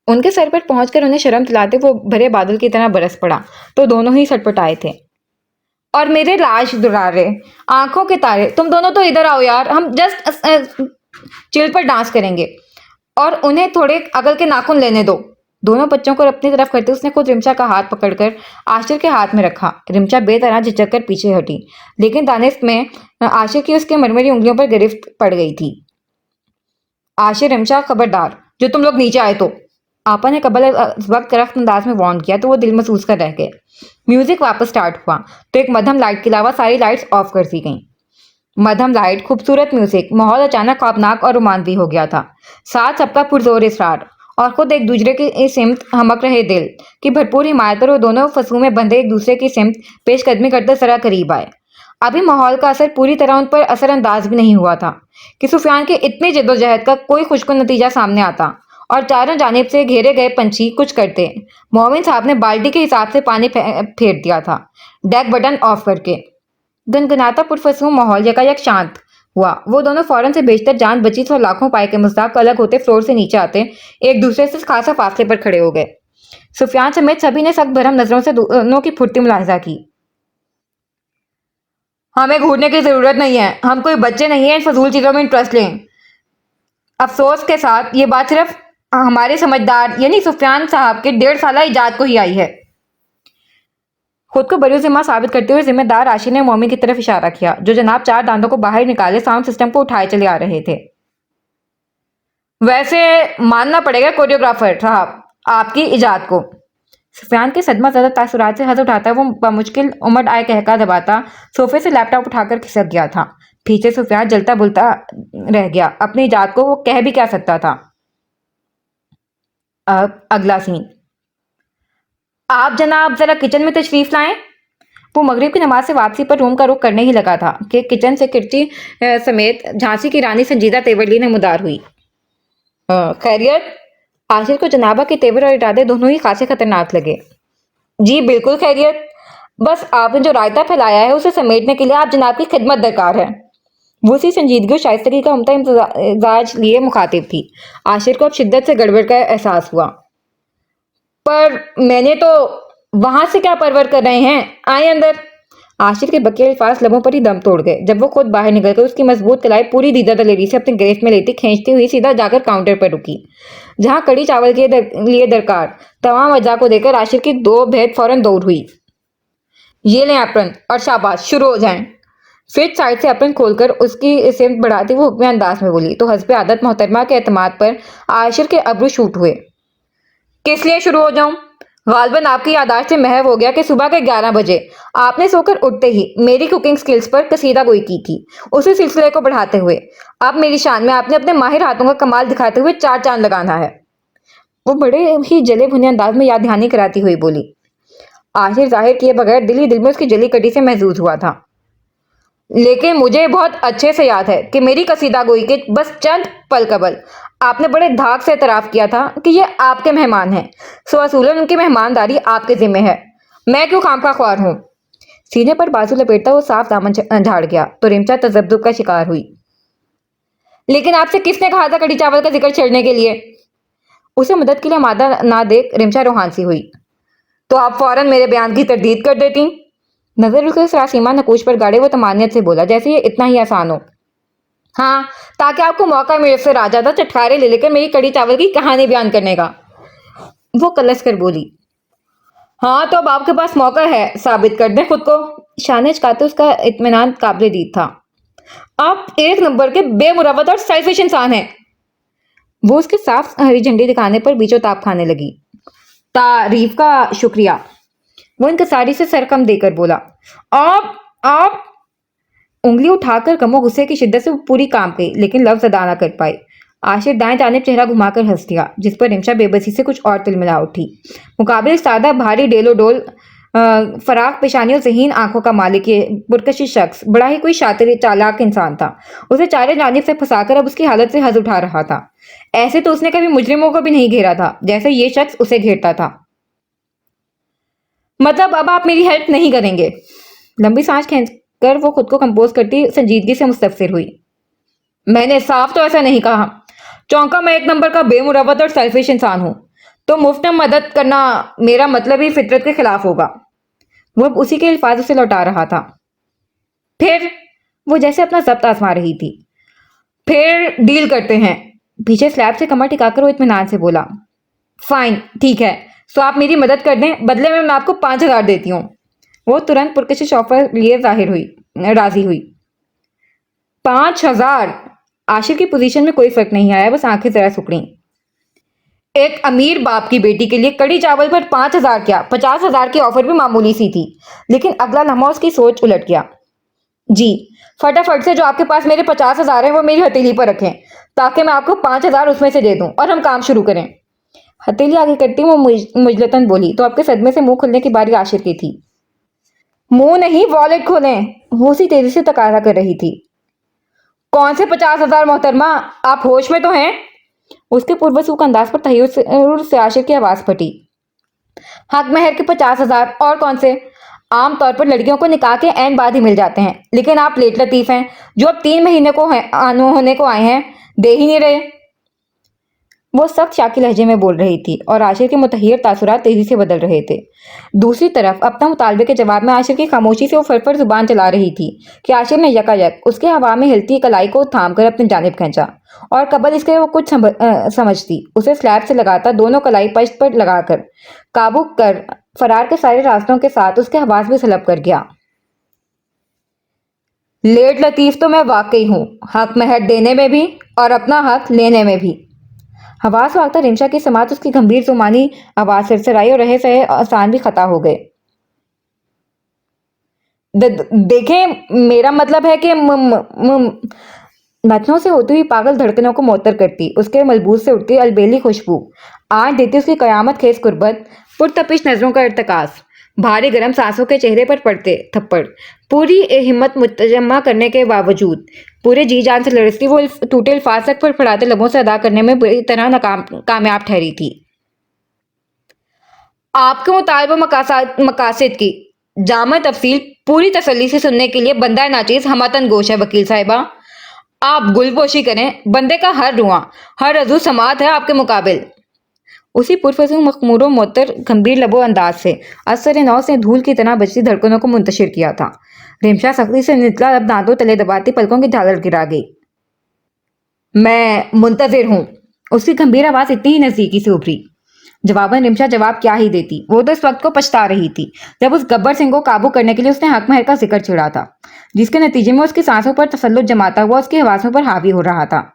उनके सर पर पहुंचकर उन्हें शर्म दिलाते वो भरे बादल की तरह बरस पड़ा तो दोनों ही सटपटाए थे। और मेरे लाश दुरारे, आंखों के तारे, तुम दोनों तो इधर आओ यार, हम जस्ट चिल पर डांस करेंगे और उन्हें थोड़े अकल के नाखून लेने दो। दोनों बच्चों को अपनी तरफ करते उसने खुद रिमशा का हाथ पकड़कर आशिर के हाथ में रखा। रिमशा बेतरह झिझक कर पीछे हटी, लेकिन दानिश में आशिर की उसके मरमरी उंगलियों पर गिरफ्त पड़ गई थी। आशिर, रिमशा, खबरदार जो तुम लोग नीचे आए तो। आपा ने कबल इस वक्त रख्त अंदाज में वार्न किया तो वो दिल महसूस कर रह गए। म्यूजिक वापस स्टार्ट हुआ तो एक मध्यम लाइट के अलावा सारी लाइट्स ऑफ कर दी गईं। मध्यम लाइट, खूबसूरत म्यूजिक, माहौल अचानक खौफनाक और रोमांवी हो गया था। साथ सबका पुरजोर इसरार और खुद एक दूसरे की सिमत हमक रहे दिल की भरपूर हिमायत पर वो दोनों फसलों में बंधे एक दूसरे की सिमत पेशकदमी करते जरा करीब आए। अभी माहौल का असर पूरी तरह उन पर असरअंदाज भी नहीं हुआ था कि सुफियान के इतनी जद्दोजहद का कोई खुशकुन नतीजा सामने आता और चारों जानिब से घेरे गए पंछी कुछ करते। मोमिन साहब ने बाल्टी के हिसाब से पानी फेर दिया था, डेक बटन ऑफ करके। गनगनाता पुरफसू माहौल यकायक शांत हुआ। वो दोनों फौरन से बेशतर जान बची तो लाखों पाए के मुस्ताक अलग होते फ्लोर से नीचे आते एक दूसरे से खासा फासले पर खड़े हो गए। सुफियान समेत सभी ने सख्त भरम नजरों से दोनों की फुर्ती मुलाहिजा की। हमें घूरने की जरूरत नहीं है, हम कोई बच्चे नहीं हैं फजूल चीजों में इंटरेस्ट लें। अफसोस के साथ ये बात सिर्फ हमारे समझदार यानी सुफियान साहब के 1.5 साल इजाद को ही आई है। खुद को बड़ी जिम्मा साबित करते हुए जिम्मेदार आशी ने मोमी की तरफ इशारा किया जो जनाब 4 दांतों को बाहर निकाले साउंड सिस्टम को उठाए चले आ रहे थे। वैसे मानना पड़ेगा कोरियोग्राफर साहब आपकी इजाद को। सुफियान के सदमा ज़्यादा तासुरात से हंस उठाता वो बमुश्किल उमड़ आए कहका दबाता सोफे से लैपटॉप उठाकर खिसक गया था। पीछे सुफियान जलता बुलता रह गया। अपनी इजाद को वो कह भी क्या सकता था। अब अगला सीन। आप जनाब जरा किचन में तशरीफ लाएं। वो मगरिब की नमाज से वापसी पर रूम का रुख करने ही लगा था कि किचन से किर्ची समेत झांसी की रानी संजीदा तेवरली नमदार हुई। खैरियत? आशिर को जनाबा के तेवर और इरादे दोनों ही खासे खतरनाक लगे। जी बिल्कुल खैरियत, बस आपने जो रायता फैलाया है उसे समेटने के लिए आप जनाब की खिदमत दरकार है। वो उसी संजीदगी और शाइस्तगी का उम्दा इम्तिजाज लिए मुखातिब थी। आशिर को अब शिद्दत से गड़बड़ का एहसास हुआ। पर मैंने तो वहां से क्या परवर कर रहे हैं, आए अंदर। आशिर के बकिया अल्फाज लबों पर ही दम तोड़ गए जब वो खुद बाहर निकलकर उसकी मजबूत कलाई पूरी दीदा दलेरी से अपने गिरफ्त में लेती खींचती हुई सीधा जाकर काउंटर पर रुकी जहां कड़ी चावल के लिए दरकार तमाम अज्जा को देकर आशिर की 2 भेद फौरन दौड़ हुई। ये लें एप्रन और शाबाश शुरू हो जाएं। फिर साइड से एप्रन खोलकर उसकी सिमत बढ़ाती वो हुक्मी अंदाज में बोली तो हस्बे आदत मोहतरमा के एतमाद पर आशिर के अब्रू शूट हुए। किस लिए शुरू हो जाऊं? गालबन आपकी यादाश्त से महव हो गया कि सुबह के 11 बजे आपने सोकर उठते ही मेरी कुकिंग स्किल्स पर कसीदा गोई की थी। उसी सिलसिले को बढ़ाते हुए अब मेरी शान में आपने अपने माहिर हाथों का कमाल दिखाते हुए 4 चांद लगाना है। वो बड़े ही जले भुने अंदाज में याद दहानी कराती हुई बोली। आशिर जाहिर किए बगैर दिल ही दिल में उसकी जली कटी से महजूज हुआ था। लेकिन मुझे बहुत अच्छे से याद है कि मेरी कसीदा गोई के बस चंद पल कबल आपने बड़े धाक से एतराफ़ किया था कि ये आपके मेहमान हैं, सो असूलन उनकी मेहमानदारी आपके ज़िम्मे है। मैं क्यों खामखा ख्वार हूँ? सीने पर बाजू लपेटता वो साफ दामन झाड़ गया तो रिमचा तजब्जुब का शिकार हुई। लेकिन आपसे किसने कहा था कड़ी चावल का जिक्र छेड़ने के लिए? उसे मदद के लिए मादा ना देख रिमचा रोहानसी हुई। तो आप फौरन मेरे बयान की तरदीद कर देती। नजर उसके सरासीमा नकूश पर गाड़े वो तमानियत से बोला जैसे ये इतना ही आसान हो। हाँ, ताकि आपको मौका मिले से राजा था चटखारे ले लेकर मेरी कड़ी चावल की कहानी बयान करने का। वो कलस कर बोली। हाँ तो अब आपके पास मौका है, साबित कर दें खुद को। शाने चकाते उसका इत्मीनान काबिल दीद था। आप एक नंबर के बेमुरवत और सेल्फिश इंसान हैं। वो उसके साफ हरी झंडी दिखाने पर बीचों ताप खाने लगी। तारीफ का शुक्रिया। वो इनकसारी से सर कम देकर बोला। आप उंगली उठाकर कमो गुस्से की शिद्दत से वो पूरी काम गई लेकिन लफ्ज अदा ना कर पाई। आशिर दाएं जानिब चेहरा घुमाकर हंस दिया जिस पर रिमशा बेबसी से कुछ और तिलमिला उठी। मुकाबले सादा भारी डेलो डोल फराक पेशानी और ज़हीन आंखों का मालिक ये पुरकशिश शख्स बड़ा ही कोई शातिर चालाक इंसान था। उसे चारे जानिब से फंसाकर अब उसकी हालत से हज उठा रहा था। ऐसे तो उसने कभी मुजरिमों को भी नहीं घेरा था जैसे ये शख्स उसे घेरता था। मतलब अब आप मेरी हेल्प नहीं करेंगे? लंबी सांस खींचकर वो खुद को कंपोज करती संजीदगी से मुस्तफसिर हुई। मैंने साफ तो ऐसा नहीं कहा। चौंका मैं एक नंबर का बेमुरवत और सेल्फिश इंसान हूं तो मुफ्त में मदद करना मेरा मतलब ही फितरत के खिलाफ होगा। वो अब उसी के अल्फाज उसे लौटा रहा था। फिर वो जैसे अपना जब्त आजमा रही थी। फिर डील करते हैं। पीछे स्लैब से कमर टिकाकर वो इत्मीनान से बोला। फाइन, ठीक है, सो आप मेरी मदद कर दें, बदले में मैं आपको 5,000 देती हूँ। वो तुरंत पुरकशिश ऑफर लिए राजी हुई। 5,000? आशिर की पोजीशन में कोई फर्क नहीं आया, बस आंखें जरा सुकड़ी। एक अमीर बाप की बेटी के लिए कड़ी चावल पर 5,000 क्या, 50,000 की ऑफर भी मामूली सी थी। लेकिन अगला लम्हा उसकी सोच उलट गया। जी, फटाफट से जो आपके पास मेरे 50,000 है वो मेरी हथेली पर रखें ताकि मैं आपको 5,000 उसमें से दे दूं और हम काम शुरू करें। हथेली आगे करती वो मुजलतन बोली तो आपके सदमे से मुंह खुलने की बारी आशिर की थी। मुंह नहीं, वॉलेट खोलें। वो उसी तेजी से तकाजा कर रही थी। कौन से 50,000 मोहतरमा, आप होश में तो हैं? उसके पूर्वसूख अंदाज पर तहय्युर से आशिर की आवाज फटी। हक महर के 50,000 और कौन से? आम तौर पर लड़कियों को निकाह के ऐन बाद ही मिल जाते हैं लेकिन आप लेट लतीफ हैं जो अब 3 महीने को होने को आए हैं, दे ही नहीं रहे। वो सख्त शाकी लहजे में बोल रही थी और आशिर के मुतहैयर तासुरात तेजी से बदल रहे थे। दूसरी तरफ अपना मुतालबे के जवाब में आशिर की खामोशी से वो फरफर जुबान चला रही थी कि आशिर ने यकायक उसके हवा में हिलती कलाई को थाम कर अपनी जानिब खींचा और कबल इसके वो कुछ समझती उसे स्लैब से लगाता दोनों कलाई पश्त पर लगाकर काबू कर फरार के सारे रास्तों के साथ उसके हवास भी सलब कर गया। लेट लतीफ तो मैं वाकई हूँ, हक महर देने में भी और अपना हक लेने में भी। हवास वागता रिमशा की समात उसकी गंभीर जुबानी आवाज सिरसराई और रहे सहे आसान भी खता हो गए। देखें, मेरा मतलब है कि नथनों से होती हुई पागल धड़कनों को मुअत्तर करती उसके मलबूस से उठती अलबेली खुशबू आज देती उसकी कयामत खेज कुर्बत पुरतपिश नजरों का इर्तकास भारी गर्म सांसों के चेहरे पर पड़ते थप्पड़ पूरी हिम्मत मुतजम्मा करने के बावजूद पूरे जी जान से लड़ती वो टूटे अल्फाज तक फड़फड़ाते लबों से अदा करने में बुरी तरह कामयाब ठहरी थी। आपके मुतालबा मकासद की जामा तफसील पूरी तसल्ली से सुनने के लिए बंदा नाचीज हमतन गोश है वकील साहिबा। आप गुलपोशी करें, बंदे का हर रुआ हर अजू समात है आपके मुकाबिल। उसी पुरफसू मखमूरो मुअत्तर गंभीर लबो अंदाज से असर नौ से धूल की तरह बजती धड़कनों को मुंतशिर किया था। रिमशा सख्ती से निचला अब दांतों तले दबाती पलकों की झालर गिरा गई। मैं मुंतजिर हूँ। उसकी गंभीर आवाज इतनी ही नजदीकी से उभरी। जवाबन रिमशा जवाब क्या ही देती, वो तो इस वक्त को पछता रही थी जब उस गब्बर सिंह को काबू करने के लिए उसने हक महर का जिक्र छिड़ा था जिसके नतीजे में उसकी सांसों पर तसल्लुत जमाता हुआ उसकी हवासों पर हावी हो रहा था।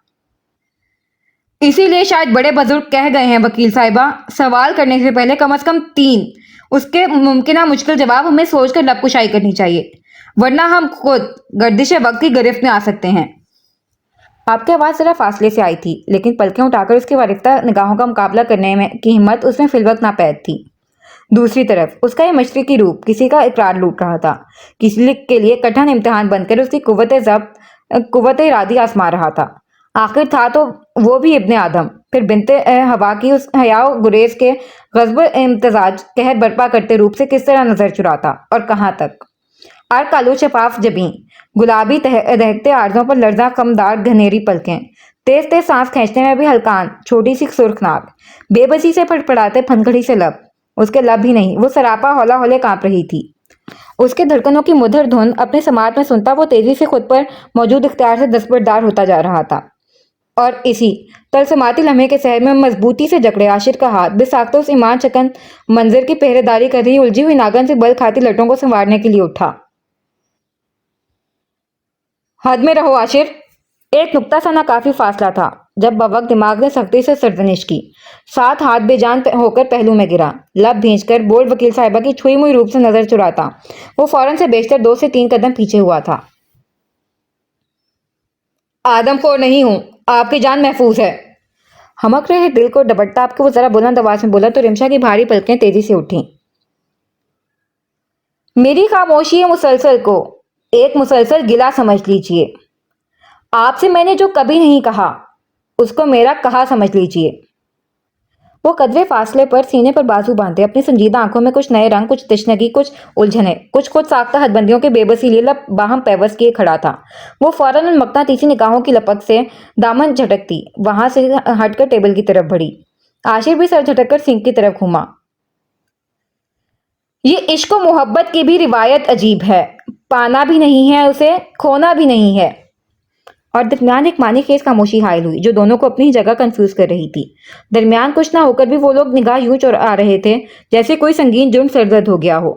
इसीलिए शायद बड़े बुजुर्ग कह गए हैं वकील साहिबा, सवाल करने से पहले कम से कम 3 उसके मुमकिन मुश्किल जवाब हमें सोचकर लबकुशाई करनी चाहिए वरना हम खुद गर्दिश वक्त की गिरफ्त में आ सकते हैं। आपकी आवाज जरा फासले से आई थी लेकिन पलकें उठाकर उसकी वारिफ्ता निगाहों का मुकाबला करने में की हिम्मत उसमें फिलवक्त नापैद थी। दूसरी तरफ उसका ये मशरकी रूप किसी का इकरार लूट रहा था, किसी के लिए कठिन इम्तिहान बनकर उसकी कुव्वत इरादी आजमा रहा था। आखिर था तो वो भी इब्ने आदम, फिर बिनते हवा की उस हयाओ गुरेज के गज़ब इम्तजाज कहर बर्पा करते रूप से किस तरह नजर चुराता और कहाँ तक। और कालो शफाफ जबीं, गुलाबी दहकते आर्जों पर लर्जा कमदार घनेरी पलकें, तेज तेज सांस खींचने में भी हल्कान, छोटी सी सुर्ख नाक, बेबसी से फड़फड़ाते फनखड़ी से लब, उसके लब ही नहीं वो सरापा हौला हौले कांप रही थी। उसके धड़कनों की मुधर धुन अपने समाज में सुनता वो तेजी से खुद पर मौजूद इख्तियार से दस्तबरदार होता जा रहा था। और इसी तलसमाती लम्हे के शहर में मजबूती से जकड़े आशिर का हाथ बेसाख्ता उस ईमान चकन मंजर की पहरेदारी कर रही उलझी हुई नागन से बल खाती लटों को संवारने के लिए उठा। हद में रहो आशिर। एक नुक्ता सा ना काफी फासला था जब बवक दिमाग ने सख्ती से सरजनिश की, साथ हाथ बेजान होकर पहलू में गिरा, लब भींचकर बोल्ड वकील साहिबा की छुई मुई रूप से नजर चुराता वो फौरन से बेशतर 2 से 3 कदम पीछे हुआ था। आदमखोर नहीं हूं, आपकी जान महफूज है। हमक रहे दिल को डबटता आपके वो जरा बुलंद आवाज में बोला तो रिमशा की भारी पलकें तेजी से उठी। मेरी खामोशी है मुसलसल को एक मुसलसल गिला समझ लीजिए। आपसे मैंने जो कभी नहीं कहा उसको मेरा कहा समझ लीजिए। वो कदरे फासले पर सीने पर बाजू बांधे अपनी संजीदा आंखों में कुछ नए रंग, कुछ तशनगी, कुछ उलझने, कुछ खुद साख्ता हदबंदियों के बेबसी लिए लब बाहम पैवस किए खड़ा था। वो फौरन उन मकनातीसी निगाहों की लपक से दामन झटकती वहां से हटकर टेबल की तरफ बढ़ी। आशिर भी सर झटककर सिंक की तरफ घूमा। ये इश्क व मोहब्बत की भी रिवायत अजीब है, पाना भी नहीं है उसे, खोना भी नहीं है। और दरमियान एक मानी खेज खामोशी हायल हुई जो दोनों को अपनी ही जगह कंफ्यूज कर रही थी। दरमियान कुछ ना होकर भी वो लोग निगाह यूं चुरा रहे थे जैसे कोई संगीन जुर्म सरदर्द हो गया हो।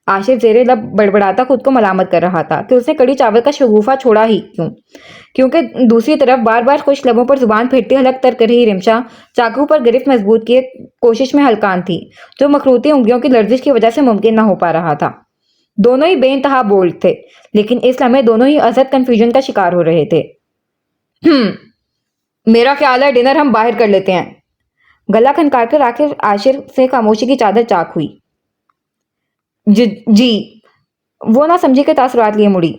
आशिफ जेरे लब बड़बड़ाता खुद को मलामत कर रहा था कि उसने कड़ी चावल का शगुफा छोड़ा ही क्यों, क्योंकि दूसरी तरफ बार बार खुश लबों पर जुबान फेरती हलक तर कर रही रिमशा चाकू पर गिरफ्त मजबूत किए कोशिश में हलकान थी, जो मखरूती उंगलियों की लर्जिश की वजह से मुमकिन न हो पा रहा था। दोनों ही बेइंतहा बोल्ड थे, लेकिन इस लम्हे दोनों ही अजद कंफ्यूजन का शिकार हो रहे थे। मेरा ख्याल है डिनर हम बाहर कर लेते हैं। गला खनकार कर आखिर आशिर से खामोशी की चादर चाक हुई। जी। वो ना समझी के तासुरात लिए मुड़ी।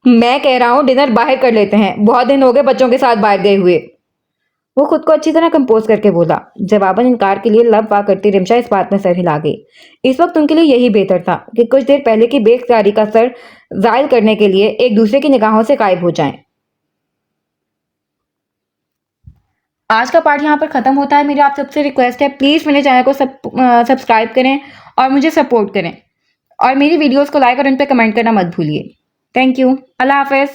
मैं कह रहा हूँ डिनर बाहर कर लेते हैं, बहुत दिन हो गए बच्चों के साथ बाहर गए हुए। वो खुद को अच्छी तरह कंपोज करके बोला। जवाबन इनकार के लिए लब वाह करती रिमशा इस बात में सर हिला गई। इस वक्त उनके लिए यही बेहतर था कि कुछ देर पहले की बेख्तियारी का सर जायल करने के लिए एक दूसरे की निगाहों से गायब हो जाएं। आज का पार्ट यहाँ पर खत्म होता है। मेरी आप सबसे रिक्वेस्ट है, प्लीज़ मेरे चैनल को सब्सक्राइब करें और मुझे सपोर्ट करें और मेरी वीडियोस को लाइक और उन पर कमेंट करना मत भूलिए। Thank you. अल्लाह हाफिज़।